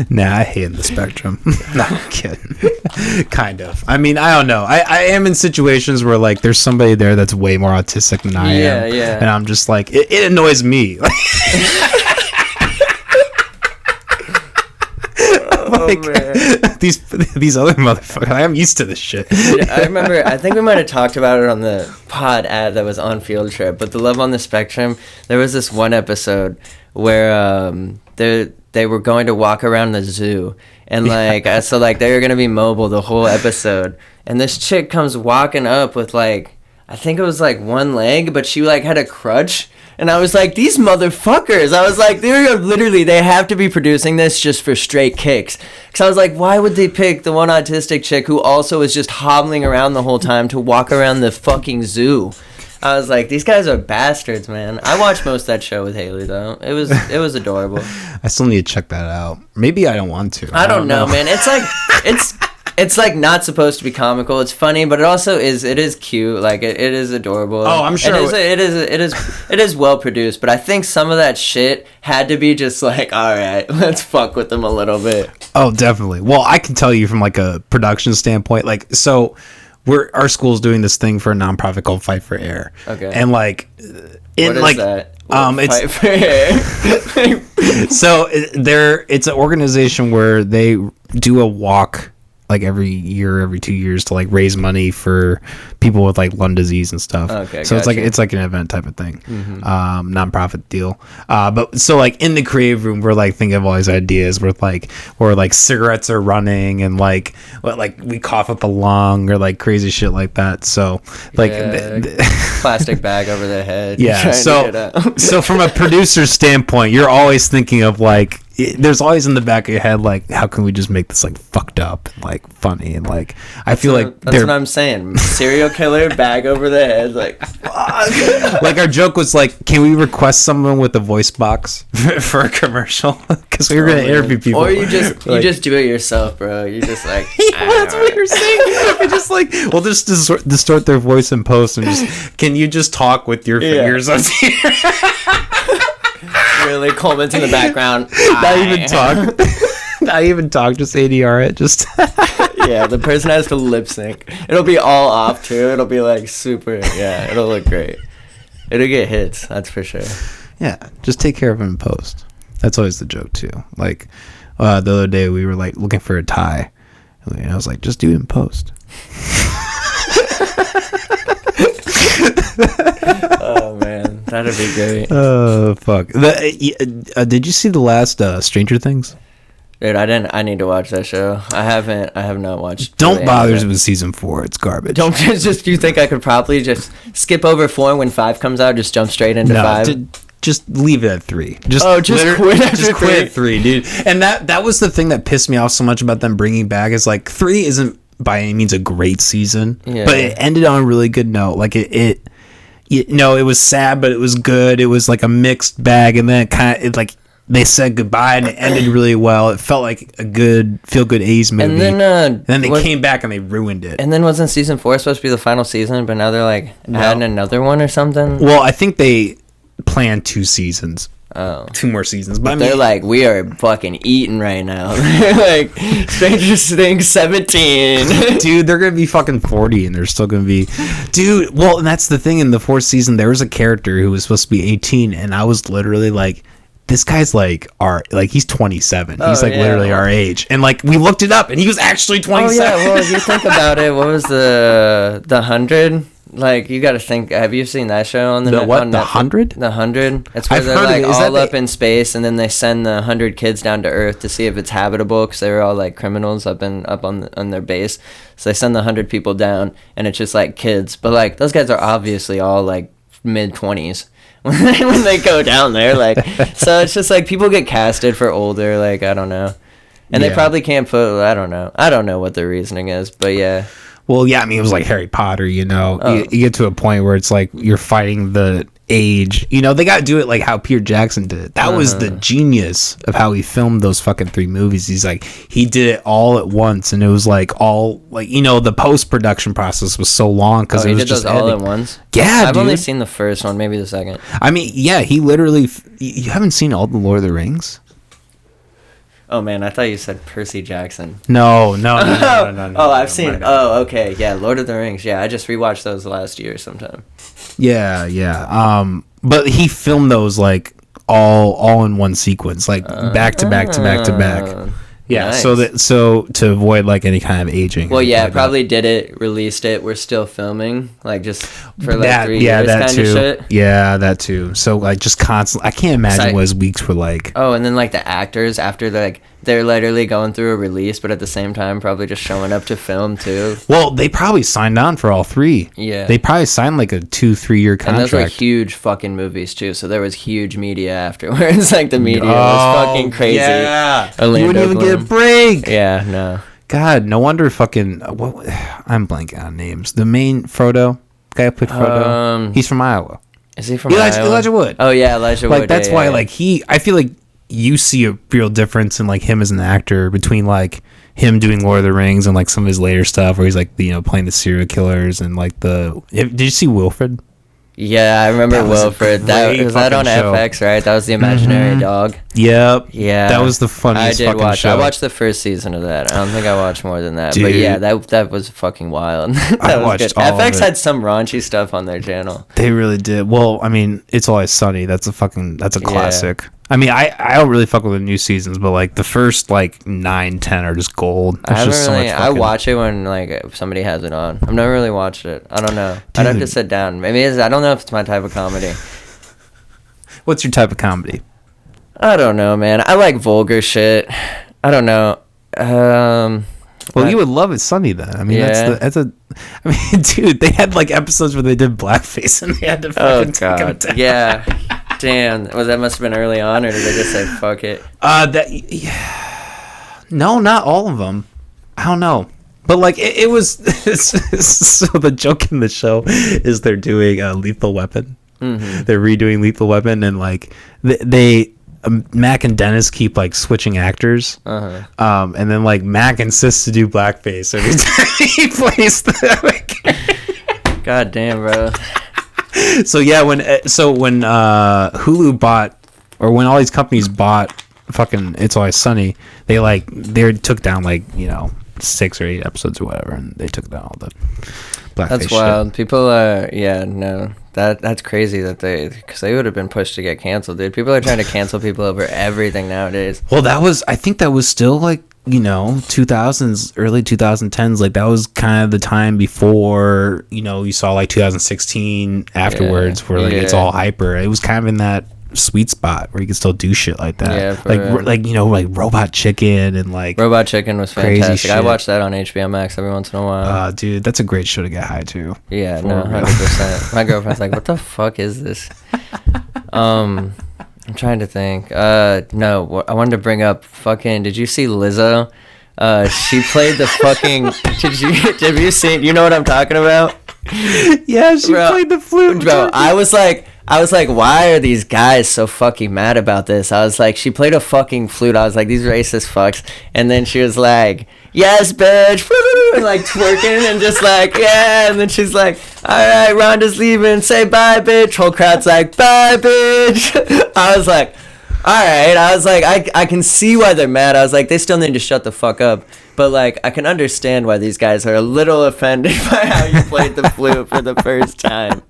Nah, I hate the spectrum. No, I'm kidding. Kind of. I mean, I don't know. I am in situations where like there's somebody there that's way more autistic than I am. Yeah. And I'm just like, it annoys me. Like, man. these other motherfuckers, I'm used to this shit. I remember, I think we might have talked about it on the pod ad that was on Field Trip, but the Love on the Spectrum, there was this one episode where they were going to walk around the zoo, and like so like they were gonna be mobile the whole episode, and this chick comes walking up with like, I think it was like one leg, but she like had a crutch. And I was like, these motherfuckers. I was like, they have to be producing this just for straight kicks. Because I was like, why would they pick the one autistic chick who also is just hobbling around the whole time to walk around the fucking zoo? I was like, these guys are bastards, man. I watched most of that show with Haley, though. It was adorable. I still need to check that out. Maybe I don't want to. I don't know, man. It's like, it's like not supposed to be comical. It's funny, but it also is. It is cute. Like it is adorable. Oh, I'm sure it is well produced. But I think some of that shit had to be just like, all right, let's fuck with them a little bit. Oh, definitely. Well, I can tell you from like a production standpoint. Like, so our school's doing this thing for a nonprofit called Fight for Air. Okay. And like, What is that? It's Fight for Air. So it's an organization where they do a walk like every year, every 2 years to like raise money for people with like lung disease and stuff. Okay, so gotcha. it's like an event type of thing, nonprofit deal. But so like in the creative room, we're like thinking of all these ideas where like cigarettes are running and like we cough up a lung or like crazy shit like that. So like plastic bag over their head. Yeah. So from a producer's standpoint, you're always thinking of like, there's always in the back of your head like, how can we just make this like fucked up and like funny and like I feel like that's what I'm saying. Serial killer, bag over the head, like like our joke was like, can we request someone with a voice box for a commercial, because we were gonna interview people, or you just do it yourself, bro. You just like that's what you're saying. We just like, we'll just distort their voice in post and just, can you just talk with your fingers on here? Really, Coleman's in the background. Not even talk, just ADR it, just yeah, the person has to lip sync. It'll be all off too. It'll be like super, it'll look great. It'll get hits, that's for sure. Yeah, just take care of him in post. That's always the joke too. Like the other day we were like looking for a tie, and I was like, just do it in post. Oh man, that'd be great. Oh fuck! Did you see the last Stranger Things? Dude, I didn't. I need to watch that show. I have not watched. Don't bother with season 4. It's garbage. Don't just. You think I could probably just skip over 4 when 5 comes out? Just jump straight into 5. Just leave it at 3. Just quit at 3, dude. And that was the thing that pissed me off so much about them bringing back, is like 3 isn't by any means a great season, but it ended on a really good note. Like it was sad, but it was good. It was like a mixed bag, and then they said goodbye and it ended really well. It felt like a good feel-good A's movie. And then they came back and they ruined it. And then wasn't season 4 supposed to be the final season, but now they're like adding another one or something? Well, I think they planned 2 seasons. Oh. 2 more seasons. But they're like, we are fucking eating right now. Like, Stranger Things 17. Dude, they're going to be fucking 40 and they're still going to be... Dude, well, and that's the thing. In the 4th season, there was a character who was supposed to be 18, and I was literally like... This guy's he's 27. He's literally our age. And like we looked it up and he was actually 27. Oh yeah, well if you think about it, what was the 100? Like, you gotta think, have you seen that show on The what? on The Netflix? 100? The 100? It's where I've they're heard of like it. Is that all the- up in space, and then they send the 100 kids down to Earth to see if it's habitable, because they were all like criminals up on their base. So they send the 100 people down, and it's just like kids, but like those guys are obviously all like mid-20s when they go down there. Like, so it's just like people get casted for older. Like, I don't know, and they Yeah. probably can't put. I don't know what the reasoning is, but yeah. Well, yeah, I mean, it was like Harry Potter, you know. Oh. You get to a point where it's like you're fighting the age. You know, they got to do it like how Peter Jackson did it. That was the genius of how he filmed those fucking 3 movies. He's like, he did it all at once, and it was like all, like, you know, the post-production process was so long because it He was did just those all editing. at once? Yeah, I've dude. only seen the first one, maybe the second. I mean, yeah, he literally... You haven't seen all the Lord of the Rings? Oh man, I thought you said Percy Jackson. No. Oh, I've seen. Oh, okay, yeah, Lord of the Rings. Yeah, I just rewatched those last year sometime. Yeah. But he filmed those like all in one sequence, like back to back to back to back. Yeah, Nice. so to avoid like any kind of aging. Well, yeah, like probably did it, released it. We're still filming, like just for like that, 3 yeah, years, that kind too. of shit. Yeah, that too. So like just constantly, I can't imagine what his weeks were like. Oh, and then like the actors after they're literally going through a release, but at the same time probably just showing up to film too. Well, they probably signed on for all 3. Yeah. They probably signed like a 2-3 year And contract. those were huge fucking movies too. So there was huge media afterwards. Like the media was fucking crazy. Yeah. Orlando You wouldn't even get a Bloom. break. Yeah, no. God, no wonder fucking. I'm blanking on names. The main Frodo guy who played Frodo. He's from Iowa. Is he from Elijah, Iowa? Elijah Wood. Oh yeah, Elijah Wood. Like that's yeah, why yeah. like I feel like you see a real difference in like him as an actor between like him doing Lord of the Rings and like some of his later stuff where he's like playing the serial killers and like did you see Wilfred? Yeah, I remember That was a Wilfred. That great was that on fucking show. FX, right? That was the imaginary dog. Yep. Yeah, That was the funniest I did fucking watch. show. I watched the first season of that. I don't think I watched more than that. But Dude. yeah, that was fucking wild. That I was watched good. all of FX it. had some raunchy stuff on their channel. They really did. Well, I mean, It's Always Sunny. That's a classic. I mean, I don't really fuck with the new seasons, but like the first like 9, 10 are just gold. I There's haven't just so really. much I fucking- watch it when like if somebody has it on. I've never really watched it. I don't know. I'd have to Dude. sit down. Maybe I don't know if it's my type of comedy. What's your type of comedy? I don't know, man. I like vulgar shit. I don't know. Well, you would love It's Sunny then. I mean, Yeah. I mean, dude, they had like episodes where they did blackface and they had to Oh fucking take 'em god. down. Yeah. Damn. That must have been early on, or did they just say fuck it? No, not all of them. I don't know. But like it was so the joke in the show is they're doing Lethal Weapon. Mm-hmm. They're redoing Lethal Weapon and like they Mac and Dennis keep like switching actors. Uh-huh. And then like Mac insists to do blackface every time he plays the God damn, bro. So yeah, when Hulu bought, or when all these companies bought fucking It's Always Sunny, they took down like 6 or 8 episodes or whatever, and they took down all the blackface. That's shit. wild. People are, yeah, no, that's crazy that because they would have been pushed to get canceled, dude. People are trying to cancel people over everything nowadays. Well, I think that was still like 2000s, early 2010s. Like that was kind of the time before you saw like 2016 afterwards, where like it's all hyper. It was kind of in that sweet spot where you can still do shit like that. Yeah, for like real. like Robot Chicken and like Robot Chicken was crazy fantastic. I shit. watched that on HBO Max every once in a while. Dude, that's a great show to get high to. Yeah, For no, real. 100%. My girlfriend's like, what the fuck is this? I'm trying to think. No, I wanted to bring up did you see Lizzo? She played the fucking, have you seen, you know what I'm talking about? Yeah, she Bro, played the flute. Bro, I was like, why are these guys so fucking mad about this? I was like, she played a fucking flute. I was like, these racist fucks. And then she was like, yes, bitch, and like twerking and just like, yeah. And then she's like, all right, Rhonda's leaving. Say bye, bitch. Whole crowd's like, bye, bitch. I was like, all right. I was like, I can see why they're mad. I was like, they still need to shut the fuck up. But like, I can understand why these guys are a little offended by how you played the flute for the first time.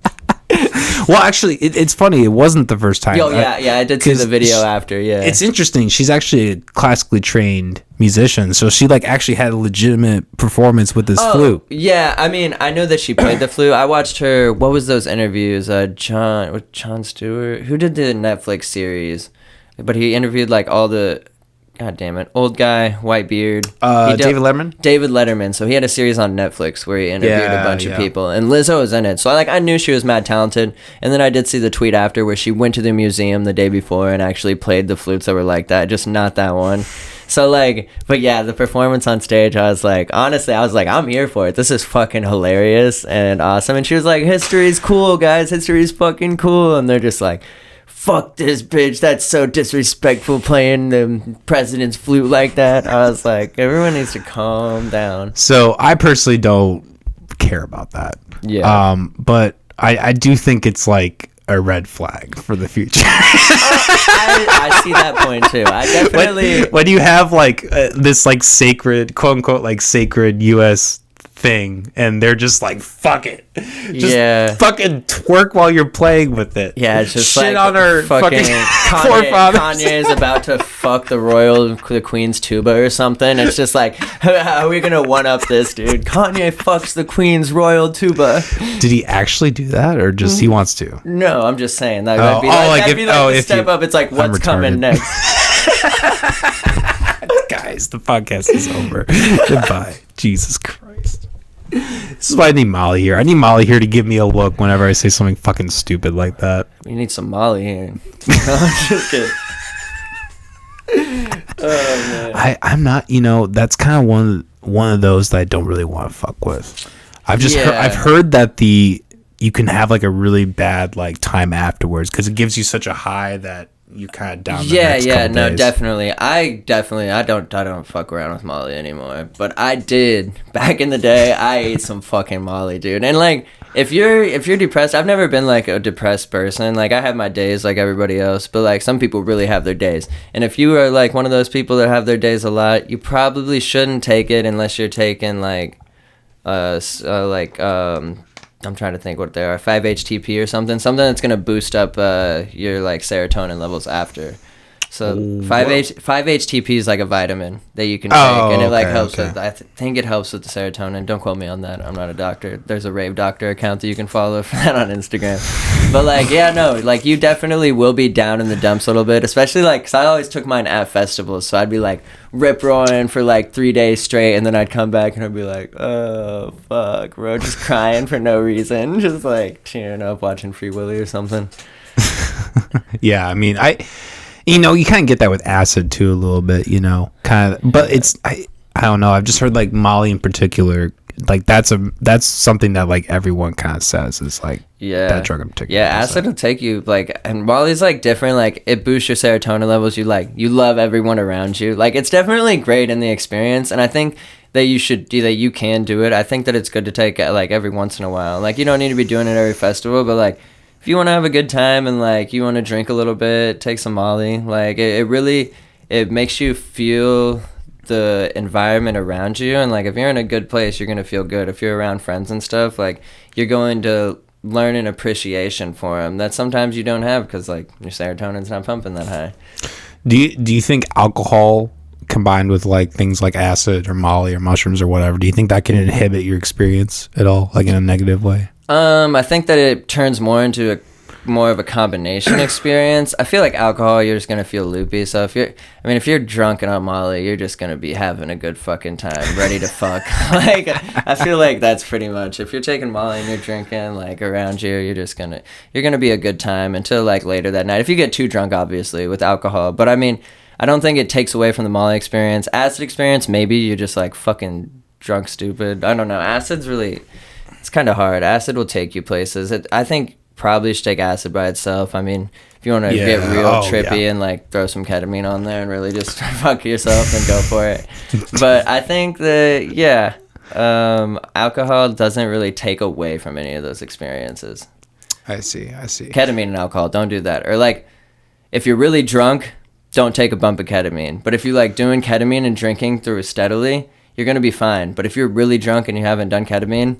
Well, actually, it's funny. It wasn't the first time. Yo, yeah, I did see the video after. Yeah, it's interesting. She's actually a classically trained musician, so she like actually had a legitimate performance with this flute. Yeah, I mean, I know that she played the flute. I watched her. What was those interviews? Jon Stewart, who did the Netflix series, but he interviewed like all the. God damn it. Old guy, white beard. David Letterman? David Letterman. So he had a series on Netflix where he interviewed a bunch of people. And Lizzo was in it. So I knew she was mad talented. And then I did see the tweet after where she went to the museum the day before and actually played the flutes that were like that. Just not that one. So but yeah, the performance on stage, honestly, I'm here for it. This is fucking hilarious and awesome. And she was like, history's cool, guys. History's fucking cool. And they're just like, fuck this bitch, that's so disrespectful playing the president's flute like that. I was like, everyone needs to calm down. So I personally don't care about that. Yeah. But I do think it's like a red flag for the future. I see that point too. I definitely... When you have like this like sacred, quote unquote, like sacred U.S. thing, and they're just like, fuck it, just fucking twerk while you're playing with it. Yeah, it's just shit like on our fucking forefathers. Kanye is about to fuck the queen's tuba or something. It's just like, how are we gonna one up this dude? Kanye fucks the queen's royal tuba. Did he actually do that, or just he wants to? No, I'm just saying that'd be the step up. It's like, what's coming next? Guys, the podcast is over. Goodbye. Jesus Christ. This is why I need Molly here. I need Molly here to give me a look whenever I say something fucking stupid like that. You need some Molly here. I'm just kidding. Oh, man. I'm not, that's kind of one of those that I don't really want to fuck with. I've heard that you can have like a really bad like time afterwards because it gives you such a high that you kind of down the next couple days. Definitely. I don't fuck around with Molly anymore, but I did back in the day. I ate some fucking Molly, dude. And like, if you're depressed, I've never been like a depressed person. Like, I have my days like everybody else, but like some people really have their days. And if you are like one of those people that have their days a lot, you probably shouldn't take it unless you're taking like I'm trying to think what they are, 5-HTP or something that's going to boost up your like serotonin levels after. So 5-HTP is like a vitamin that you can take, and it like helps with. I think it helps with the serotonin. Don't quote me on that. I'm not a doctor. There's a rave doctor account that you can follow for that on Instagram. But like, yeah, no, like you definitely will be down in the dumps a little bit, especially like, cause I always took mine at festivals, so I'd be like rip roaring for like 3 days straight, and then I'd come back and I'd be like, oh fuck, bro, just crying for no reason, just like cheering up, watching Free Willy or something. Yeah, I mean, you kind of get that with acid too a little bit, kind of, but it's, I don't know. I've just heard like Molly in particular, like that's something that like everyone kind of says is like that drug in particular. Yeah, acid will take you like, and Molly's like different. Like it boosts your serotonin levels. You love everyone around you. Like it's definitely great in the experience, and I think that you should do that. You can do it. I think that it's good to take like every once in a while. Like you don't need to be doing it every festival, but like, if you want to have a good time and like you want to drink a little bit, take some Molly. Like it makes you feel the environment around you, and like if you're in a good place, you're gonna feel good. If you're around friends and stuff, like you're going to learn an appreciation for them that sometimes you don't have because like your serotonin's not pumping that high. Do you think alcohol combined with like things like acid or Molly or mushrooms or whatever, do you think that can inhibit your experience at all, like in a negative way? I think that it turns more into more of a combination experience. I feel like alcohol, you're just gonna feel loopy. So if you're drunk and on Molly, you're just gonna be having a good fucking time, ready to fuck. Like I feel like that's pretty much, if you're taking Molly and you're drinking like around you, you're gonna be a good time until like later that night. If you get too drunk, obviously with alcohol, but I mean, I don't think it takes away from the Molly experience. Acid experience, maybe you're just like fucking drunk stupid. I don't know. Acid's really, it's kind of hard. Acid will take you places. I think probably should take acid by itself. I mean, if you want to get real trippy and like throw some ketamine on there and really just fuck yourself, then go for it. But I think that, alcohol doesn't really take away from any of those experiences. I see. Ketamine and alcohol, don't do that. Or like, if you're really drunk, don't take a bump of ketamine. But if you like doing ketamine and drinking through steadily, you're going to be fine. But if you're really drunk and you haven't done ketamine,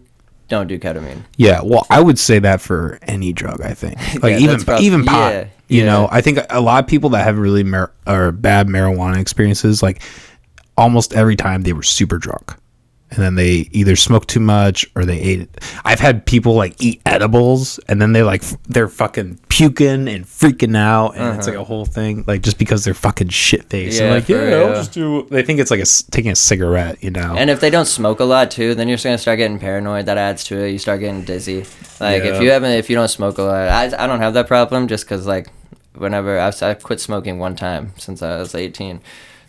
don't do ketamine. Yeah, well, I would say that for any drug, I think. Like Yeah, even pot. yeah, You yeah. know, I think a lot of people that have really or bad marijuana experiences, like almost every time they were super drunk. And then they either smoked too much or they ate it. I've had people like eat edibles and then they're fucking puking and freaking out, and it's like a whole thing, like just because they're fucking shit faced. Yeah, Like, for real. I'll just do. They think it's like taking a cigarette, you know. And if they don't smoke a lot too, then you're just gonna start getting paranoid. That adds to it. You start getting dizzy. Like Yeah. if you don't smoke a lot, I don't have that problem just because like whenever I quit smoking one time since I was 18.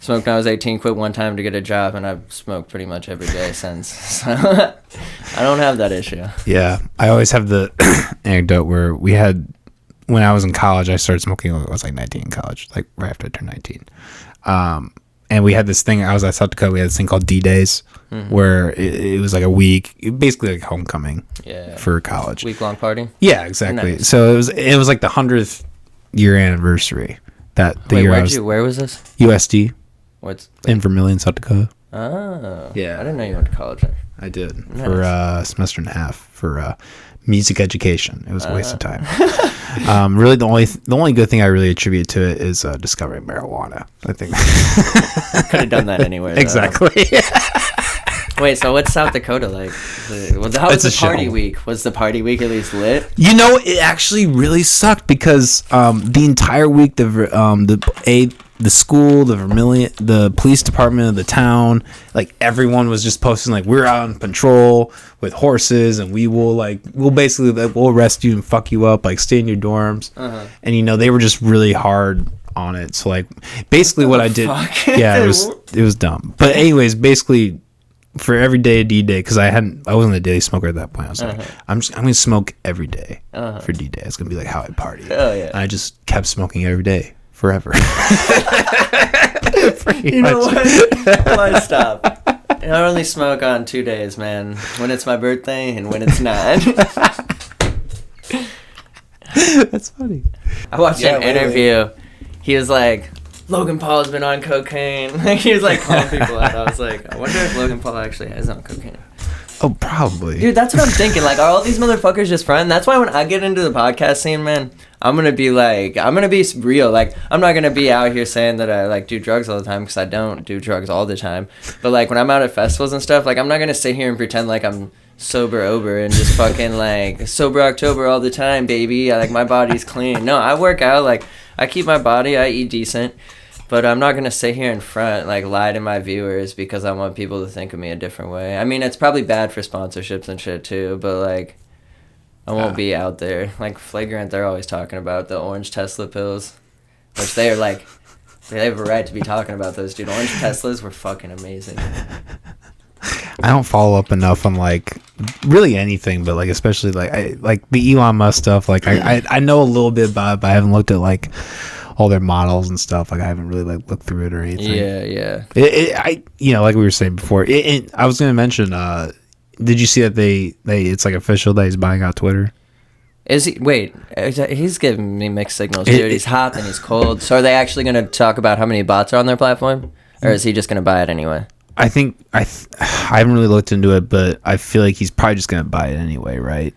Smoked when I was 18, quit one time to get a job, and I've smoked pretty much every day since. So I don't have that issue. Yeah, I always have the anecdote where when I was in college, I started smoking when I was like 19 in college, like right after I turned 19. And we had this thing, I was at South Dakota, we had this thing called D-Days, where it was like a week, basically like homecoming for college. Week-long party? Yeah, exactly. Nice. So it was like the 100th year anniversary. Where was this? USD What's in Vermilion, South Dakota. Oh. Yeah. I didn't know you went to college there. I did Nice. for a semester and a half for music education. It was a waste of time. Really, the only good thing I really attribute to it is discovering marijuana. I think Could have done that anywhere. Though. exactly. Wait, so what's South Dakota like? How was It's the a party shithole. week? Was the party week at least lit? You know, it actually really sucked because the entire week the school, the Vermilion, the police department of the town, like everyone was just posting like, we're out on patrol with horses and we'll basically we'll arrest you and fuck you up, like stay in your dorms. And you know, they were just really hard on it. So like basically what I did, fuck? yeah, it was dumb. But anyways, basically for every day D-Day, because I wasn't a daily smoker at that point. I was like, I'm gonna smoke every day for D-Day. It's gonna be like how I party. Oh yeah. And I just kept smoking every day forever. You know what? Why stop? I only smoke on 2 days, man. When it's my birthday and when it's not. That's funny. I watched an wait. interview. He was like, Logan Paul's been on cocaine. He was like calling people out. I was like, I wonder if Logan Paul actually is on cocaine. Oh, probably. Dude, that's what I'm thinking. Like, are all these motherfuckers just friends? That's why when I get into the podcast scene, man, I'm gonna be real. Like, I'm not gonna be out here saying that I like do drugs all the time, because I don't do drugs all the time. But like when I'm out at festivals and stuff, like I'm not gonna sit here and pretend like I'm sober and just fucking like sober October all the time, baby. Like my body's clean. No, I work out. Like I keep my body. I eat decent. But I'm not going to sit here in front, like, lie to my viewers because I want people to think of me a different way. I mean, it's probably bad for sponsorships and shit, too, but, like, I won't be out there. Like, Flagrant, they're always talking about the orange Tesla pills, which they are, like, they have a right to be talking about those, dude. Orange Teslas were fucking amazing. I don't follow up enough on, like, really anything, but, like, especially, like the Elon Musk stuff. Like, I know a little bit about it, but I haven't looked at, like, all their models and stuff. Like I haven't really like looked through it or anything. Yeah. I like we were saying before. I was gonna mention. Did you see that it's like official that he's buying out Twitter? Is he? Wait, he's giving me mixed signals, dude. He's hot and he's cold. So are they actually gonna talk about how many bots are on their platform, or is he just gonna buy it anyway? I think I haven't really looked into it, but I feel like he's probably just gonna buy it anyway, right?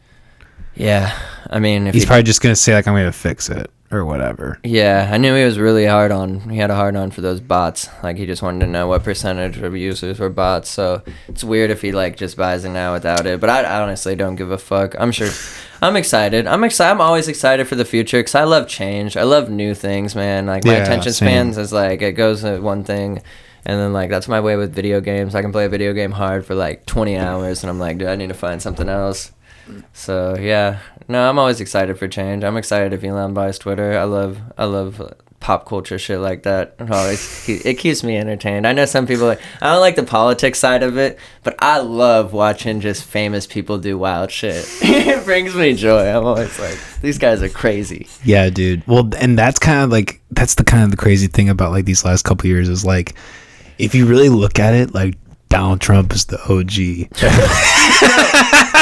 Yeah, I mean, He's probably just gonna say like I'm gonna fix it or whatever. Yeah, I knew he was really he had a hard on for those bots. Like he just wanted to know what percentage of users were bots. So it's weird if he like just buys it now without it. But I honestly don't give a fuck. I'm sure. I'm excited. I'm always excited for the future because I love change. I love new things, man. Like my attention spans is like it goes to one thing. And then, like, that's my way with video games. I can play a video game hard for, like, 20 hours, and I'm like, dude, I need to find something else. So, yeah. No, I'm always excited for change. I'm excited if Elon buys Twitter. I love pop culture shit like that. It keeps me entertained. I know some people, like, I don't like the politics side of it, but I love watching just famous people do wild shit. It brings me joy. I'm always like, these guys are crazy. Yeah, dude. Well, and that's kind of, like, that's the kind of the crazy thing about, like, these last couple of years is, like, if you really look at it, like, Donald Trump is the OG.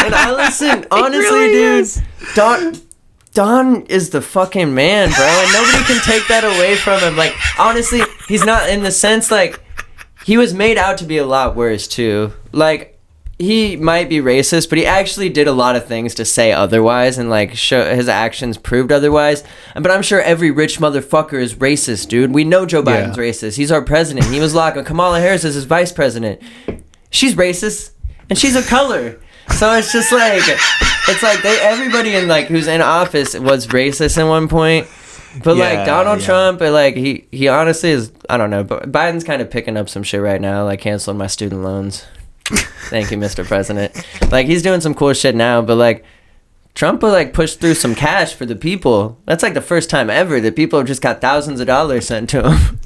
And I listen, honestly, really dude, Don is the fucking man, bro, and nobody can take that away from him. Like, honestly, he's not in the sense, like, he was made out to be a lot worse, too. Like, he might be racist, but he actually did a lot of things to say otherwise, and like show his actions proved otherwise. But I'm sure every rich motherfucker is racist, dude. We know Joe Biden's racist. He's our president. He was locked. Kamala Harris is his vice president. She's racist, and she's a color. So it's just like, it's like everybody in like who's in office was racist at one point. But like Donald Trump, like he honestly is, I don't know, but Biden's kind of picking up some shit right now, like canceling my student loans. Thank you, Mr. President. Like, he's doing some cool shit now, but like Trump will like push through some cash for the people. That's like the first time ever that people have just got thousands of dollars sent to him.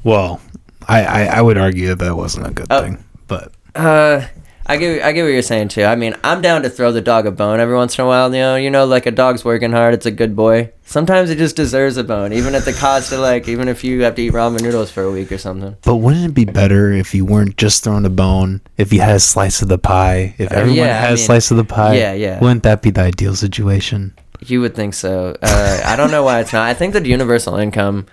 Well, I would argue that wasn't a good thing, but I get what you're saying too. I mean, I'm down to throw the dog a bone every once in a while. You know, like a dog's working hard, it's a good boy. Sometimes it just deserves a bone, even at the cost of like, even if you have to eat ramen noodles for a week or something. But wouldn't it be better if you weren't just throwing a bone? If you had a slice of the pie? If everyone had a slice of the pie? Yeah. Wouldn't that be the ideal situation? You would think so. I don't know why it's not. I think that universal income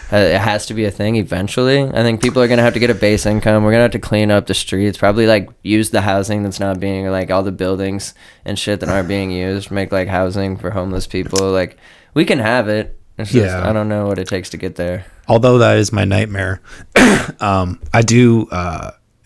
it has to be a thing eventually. I think people are going to have to get a base income. We're going to have to clean up the streets, probably like use the housing that's not being, like all the buildings and shit that aren't being used, make like housing for homeless people. Like, we can have it. It's just, I don't know what it takes to get there. Although that is my nightmare. I do,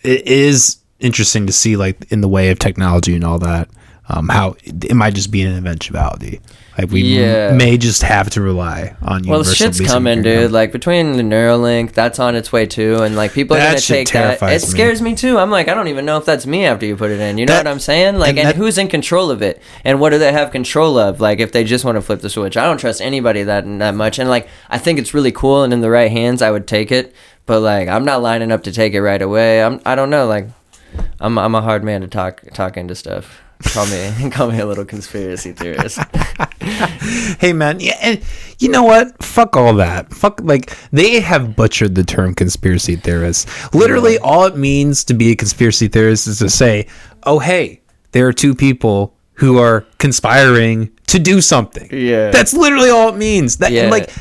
it is interesting to see like in the way of technology and all that, how it might just be an eventuality. Like we may just have to rely on universal. Well, shit's coming, dude. Like between the Neuralink, that's on its way too, and like people are gonna take that. It scares me too. I'm like, I don't even know if that's me after you put it in. You know what I'm saying? Like, and who's in control of it, and what do they have control of? Like, if they just want to flip the switch, I don't trust anybody that much. And like, I think it's really cool, and in the right hands, I would take it. But like, I'm not lining up to take it right away. I don't know. Like, I'm a hard man to talk into stuff. Call me a little conspiracy theorist. Hey man, yeah, and you know what? Fuck all that. Fuck, like, they have butchered the term conspiracy theorist. Literally, all it means to be a conspiracy theorist is to say, "Oh, hey, there are two people who are conspiring to do something." Yeah, that's literally all it means. That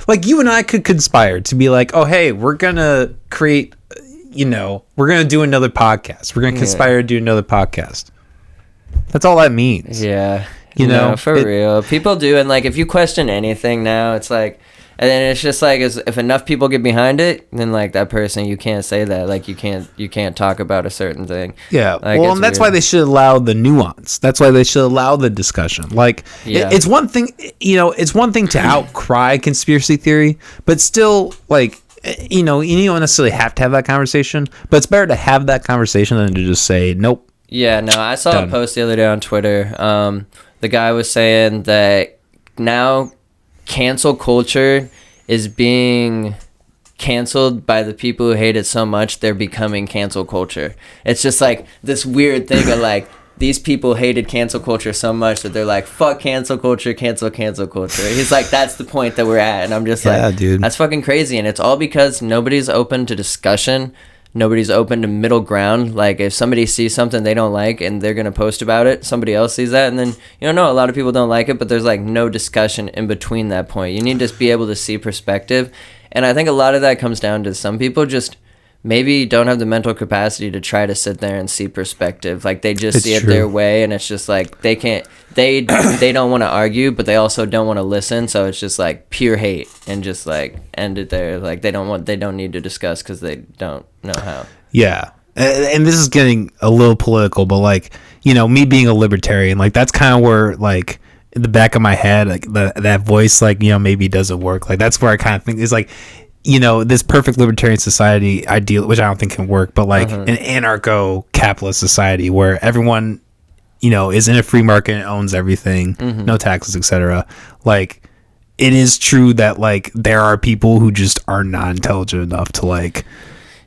like you and I could conspire to be like, "Oh, hey, we're gonna create, we're gonna do another podcast. We're gonna conspire to do another podcast." That's all that means. Yeah. For real. People do. And like, if you question anything now, it's like, and then it's just like, if enough people get behind it, then like that person, you can't say that. Like, you can't talk about a certain thing. Yeah. Like, well, and that's why they should allow the nuance. That's why they should allow the discussion. Like, it's one thing, it's one thing to outcry conspiracy theory, but still, like, you don't necessarily have to have that conversation, but it's better to have that conversation than to just say, nope. Yeah, no, I saw a post the other day on Twitter. The guy was saying that now cancel culture is being canceled by the people who hate it so much they're becoming cancel culture. It's just like this weird thing of like, these people hated cancel culture so much that they're like, fuck cancel culture, cancel culture. He's like, that's the point that we're at. And I'm just like, dude, that's fucking crazy. And it's all because nobody's open to discussion. Nobody's open to middle ground. Like, if somebody sees something they don't like and they're going to post about it, somebody else sees that, and then, a lot of people don't like it, but there's like no discussion in between that point. You need to be able to see perspective. And I think a lot of that comes down to some people just maybe don't have the mental capacity to try to sit there and see perspective. Like, they just see it their way, and it's just like they can't, they don't want to argue, but they also don't want to listen. So it's just like pure hate, and just like end it there. Like, they don't need to discuss because they don't know how. Yeah. And this is getting a little political, but like, me being a libertarian, like, that's kind of where, like, in the back of my head, like that voice, like, maybe doesn't work. Like, that's where I kind of think is like, this perfect libertarian society ideal, which I don't think can work, but like an anarcho-capitalist society where everyone, is in a free market and owns everything, no taxes, etc. Like, it is true that like there are people who just are not intelligent enough to like.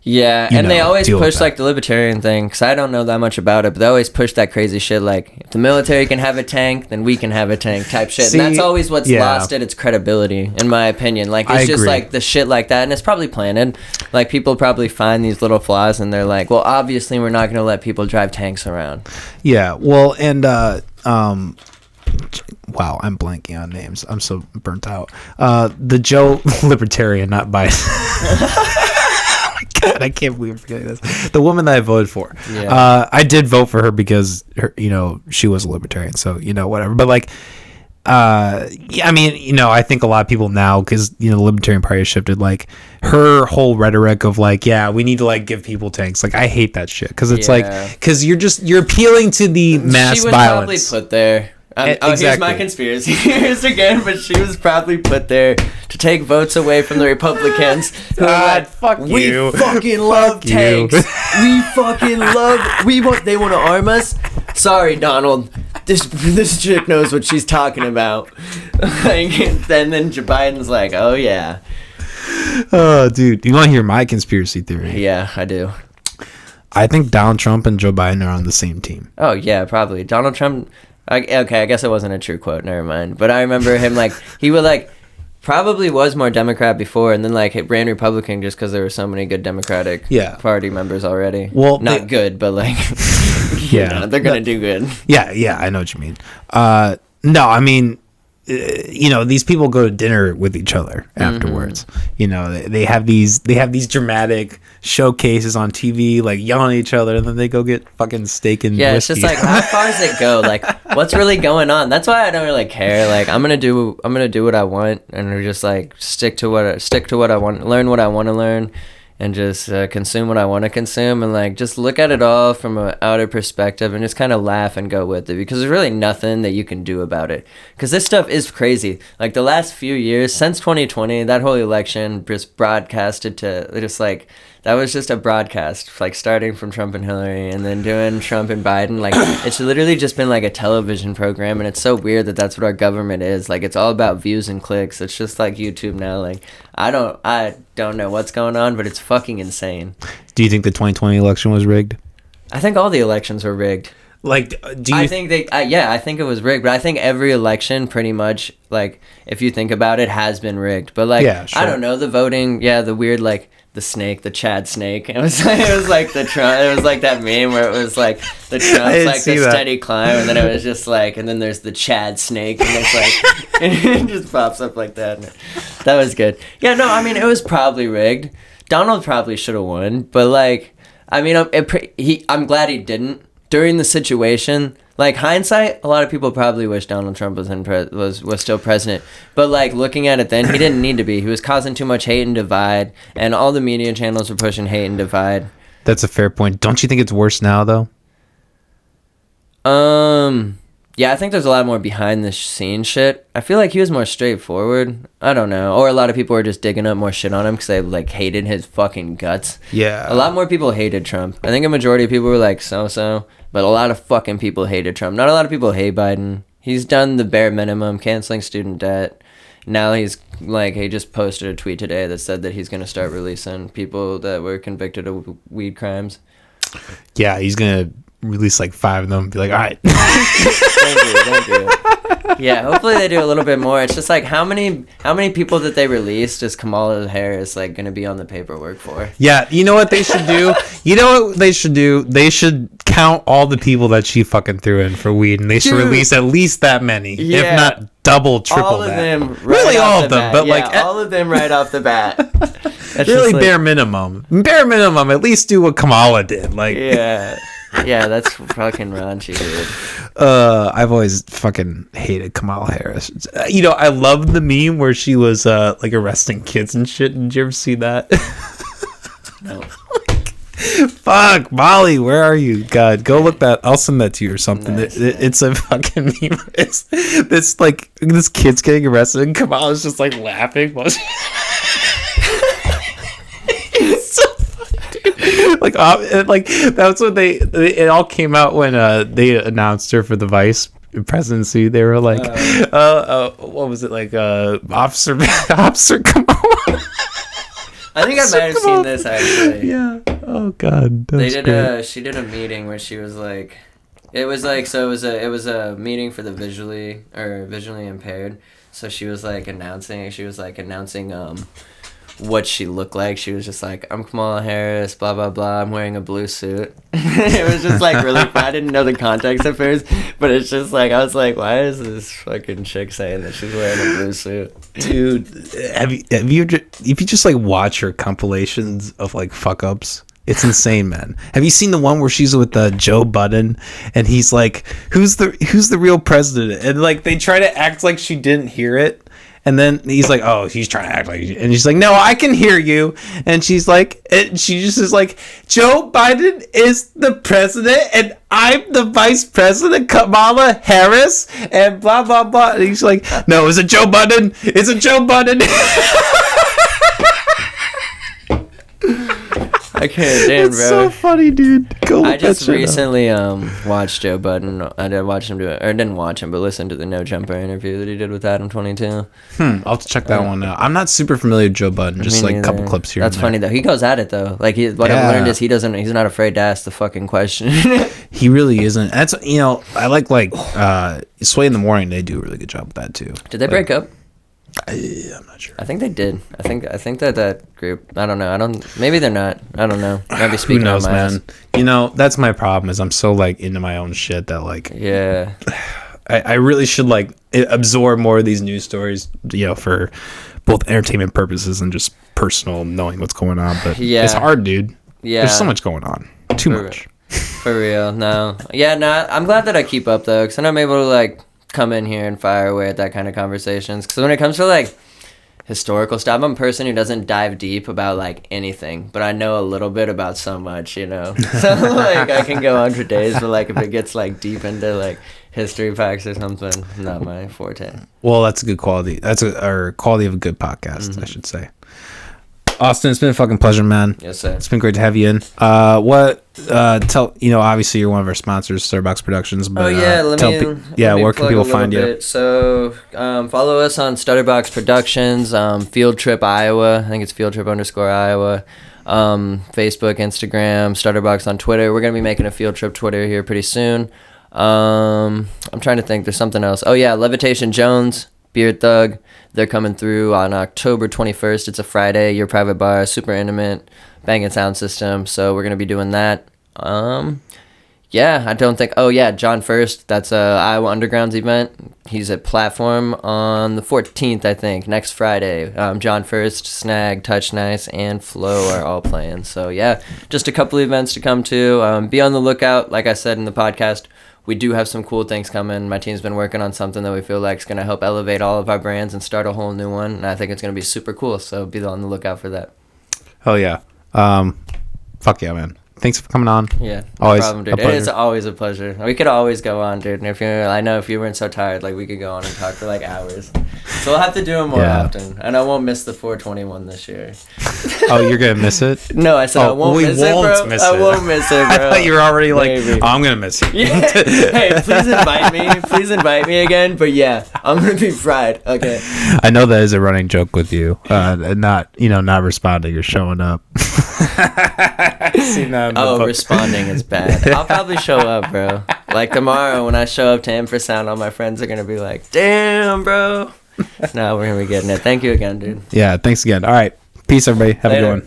Yeah, and they always push like the libertarian thing, because I don't know that much about it, but they always push that crazy shit like, if the military can have a tank, then we can have a tank type shit. See, and that's always what's lost at its credibility, in my opinion. Like, it's just like the shit like that, and it's probably planted. Like, people probably find these little flaws, and they're like, well, obviously we're not going to let people drive tanks around. Yeah, well, and wow, I'm blanking on names. I'm so burnt out. The Joe Libertarian, not Biden. God, I can't believe I'm forgetting this. The woman that I voted for. Yeah. I did vote for her because she was a libertarian, so whatever. But like, yeah, I mean, I think a lot of people now, because the Libertarian Party has shifted, like her whole rhetoric of like, yeah, we need to like give people tanks. Like, I hate that shit because it's like, because you're appealing to the mass she was violence. Probably put there. Exactly. Here's my conspiracy theories again, but she was probably put there to take votes away from the Republicans. God, fuck you. We fucking love tanks. We fucking love. They want to arm us. Sorry, Donald. This chick knows what she's talking about. And then Joe Biden's like, oh yeah. Oh, dude, you want to hear my conspiracy theory? Yeah, I do. I think Donald Trump and Joe Biden are on the same team. Oh yeah, probably. Donald Trump. Okay, I guess it wasn't a true quote. Never mind. But I remember him like he would like probably was more Democrat before, and then like it ran Republican just because there were so many good Democratic Party members already. Well, not good, but like they're gonna do good. Yeah, I know what you mean. No, I mean, these people go to dinner with each other afterwards. They have these dramatic showcases on TV, like yelling at each other, and then they go get fucking steak and whiskey. It's just like, how far does it go? Like, what's really going on? That's why I don't really care. Like, I'm gonna do what I want, and just like stick to what I want, learn what I want to learn, and just consume what I want to consume, and like just look at it all from an outer perspective and just kind of laugh and go with it, because there's really nothing that you can do about it, because this stuff is crazy. Like the last few years since 2020, that whole election just broadcasted to just like, that was just a broadcast, like starting from Trump and Hillary and then doing Trump and Biden. Like it's literally just been like a television program, and it's so weird that that's what our government is. Like it's all about views and clicks. It's just like YouTube now. Like I don't know what's going on, but it's fucking insane. Do you think the 2020 election was rigged? I think all the elections were rigged. Like, I think it was rigged, but I think every election pretty much, like, if you think about it, has been rigged. But like, yeah, sure. I don't know, the voting, the weird, like, the snake, the Chad snake. It was like the Trump. It was like that meme where it was like the Trump's like the steady climb, and then it was just like, and then there's the Chad snake, and it's like it just pops up like that. That was good. Yeah, no, I mean it was probably rigged. Donald probably should have won, but like, I mean, I'm glad he didn't during the situation. Like hindsight, a lot of people probably wish Donald Trump was still president. But like looking at it then, he didn't need to be. He was causing too much hate and divide, and all the media channels were pushing hate and divide. That's a fair point. Don't you think it's worse now though? Yeah, I think there's a lot more behind the scene shit. I feel like he was more straightforward. I don't know. Or a lot of people were just digging up more shit on him because they like hated his fucking guts. Yeah. A lot more people hated Trump. I think a majority of people were like so-so, but a lot of fucking people hated Trump. Not a lot of people hate Biden. He's done the bare minimum, canceling student debt. Now he's like, he just posted a tweet today that said that he's going to start releasing people that were convicted of weed crimes. Yeah, he's going to release like 5 of them and be like, all right. Don't do it. Yeah, hopefully they do a little bit more. It's just like, how many people that they released is Kamala Harris like going to be on the paperwork for? Yeah, you know what they should do? They should count all the people that she fucking threw in for weed, and they should release at least that many, if not double, triple all of that. Them right really all of them, bat. but yeah, like all of them right off the bat. Really like, bare minimum, at least do what Kamala did. Like yeah, that's fucking raunchy, dude. I've always fucking hated Kamala Harris. I love the meme where she was like arresting kids and shit. Did you ever see that? No. Fuck, Molly, where are you? God, go look that. I'll send that to you or something. Nice. It's a fucking meme. It's this kid's getting arrested and Kamala's just like laughing while she... It's so funny, dude. Like that's what it all came out when they announced her for the vice presidency. They were like, what was it, like Officer Kamala? I think I might have seen this actually. Yeah. Oh God. She did a meeting where she was like, it was a meeting for the visually impaired. So she was announcing what she looked like. She was just like, I'm Kamala Harris, blah, blah, blah. I'm wearing a blue suit. It was just like really fun. I didn't know the context at first, but it's just like, I was like, why is this fucking chick saying that she's wearing a blue suit? Dude, if you just like watch her compilations of like fuck ups, it's insane, man. Have you seen the one where she's with Joe Budden and he's like, who's the real president? And like they try to act like she didn't hear it. And then he's like, oh, he's trying to act like, and she's like, no, I can hear you. And she's like, and she just is like, Joe Biden is the president and I'm the vice president, Kamala Harris, and blah, blah, blah. And he's like, no, is it Joe Budden? Is it Joe Budden? I can't, damn, it's bro. so funny, dude. Go look I just that shit recently watched Joe Budden. I did watch him do it, or didn't watch him, but listened to the No Jumper interview that he did with Adam 22. I'll have to check that one out. I'm not super familiar with Joe Budden, just like a couple clips here. That's funny though. He goes at it though. Like what I've learned is he's not afraid to ask the fucking question. He really isn't. That's I like Sway in the Morning. They do a really good job with that too. Did they break up? I'm not sure. I think they did. I think that group. I don't know. Maybe they're not. I don't know. Might be speaking. Who knows, on my man? ass. That's my problem. Is I'm so like into my own shit that like. Yeah. I really should like absorb more of these news stories. For both entertainment purposes and just personal knowing what's going on. But it's hard, dude. Yeah. There's so much going on. Too much. For real. No. Yeah. No. I'm glad that I keep up though, because then I'm able to like come in here and fire away at that kind of conversations. Because when it comes to like historical stuff, I'm a person who doesn't dive deep about like anything, but I know a little bit about so much, so like I can go on for days, but like if it gets like deep into like history facts or something, not my forte. Well, that's a good quality. That's a quality of a good podcast, I should say. Austin, it's been a fucking pleasure, man. Yes, sir. It's been great to have you in. Obviously you're one of our sponsors, Stutterbox Productions. But, let me where can people find you? So, follow us on Stutterbox Productions, Field Trip Iowa. I think it's Field Trip _Iowa. Facebook, Instagram, Stutterbox on Twitter. We're gonna be making a Field Trip Twitter here pretty soon. I'm trying to think. There's something else. Oh yeah, Levitation Jones, Beard Thug. They're coming through on October 21st. It's a Friday. Your private bar, super intimate, banging sound system. So we're gonna be doing that. I don't think. Oh yeah, John First. That's Iowa Underground's event. He's at Platform on the 14th, I think, next Friday. John First, Snag, Touch Nice, and Flow are all playing. So yeah, just a couple of events to come to. Be on the lookout. Like I said in the podcast, we do have some cool things coming. My team's been working on something that we feel like is going to help elevate all of our brands and start a whole new one. And I think it's going to be super cool. So be on the lookout for that. Hell yeah. Fuck yeah, man. Thanks for coming on. Yeah, no always problem, dude. It is always a pleasure. We could always go on, dude. And I know if you weren't so tired, like we could go on and talk for like hours. So we'll have to do them more often. And I won't miss the 421 this year. Oh, you're gonna miss it? No, I said I won't miss it, bro. I won't miss it, bro. I thought you were already like, I'm gonna miss it. Yeah. Hey, please invite me. Please invite me again. But yeah, I'm gonna be fried. Okay. I know that is a running joke with you. Not responding or showing up. Responding is bad. I'll probably show up, bro. Like tomorrow when I show up to Infrasound, all my friends are gonna be like, damn, bro. No, we're gonna be getting it. Thank you again, dude. Yeah, thanks again. All right. Peace, everybody. Have a good one.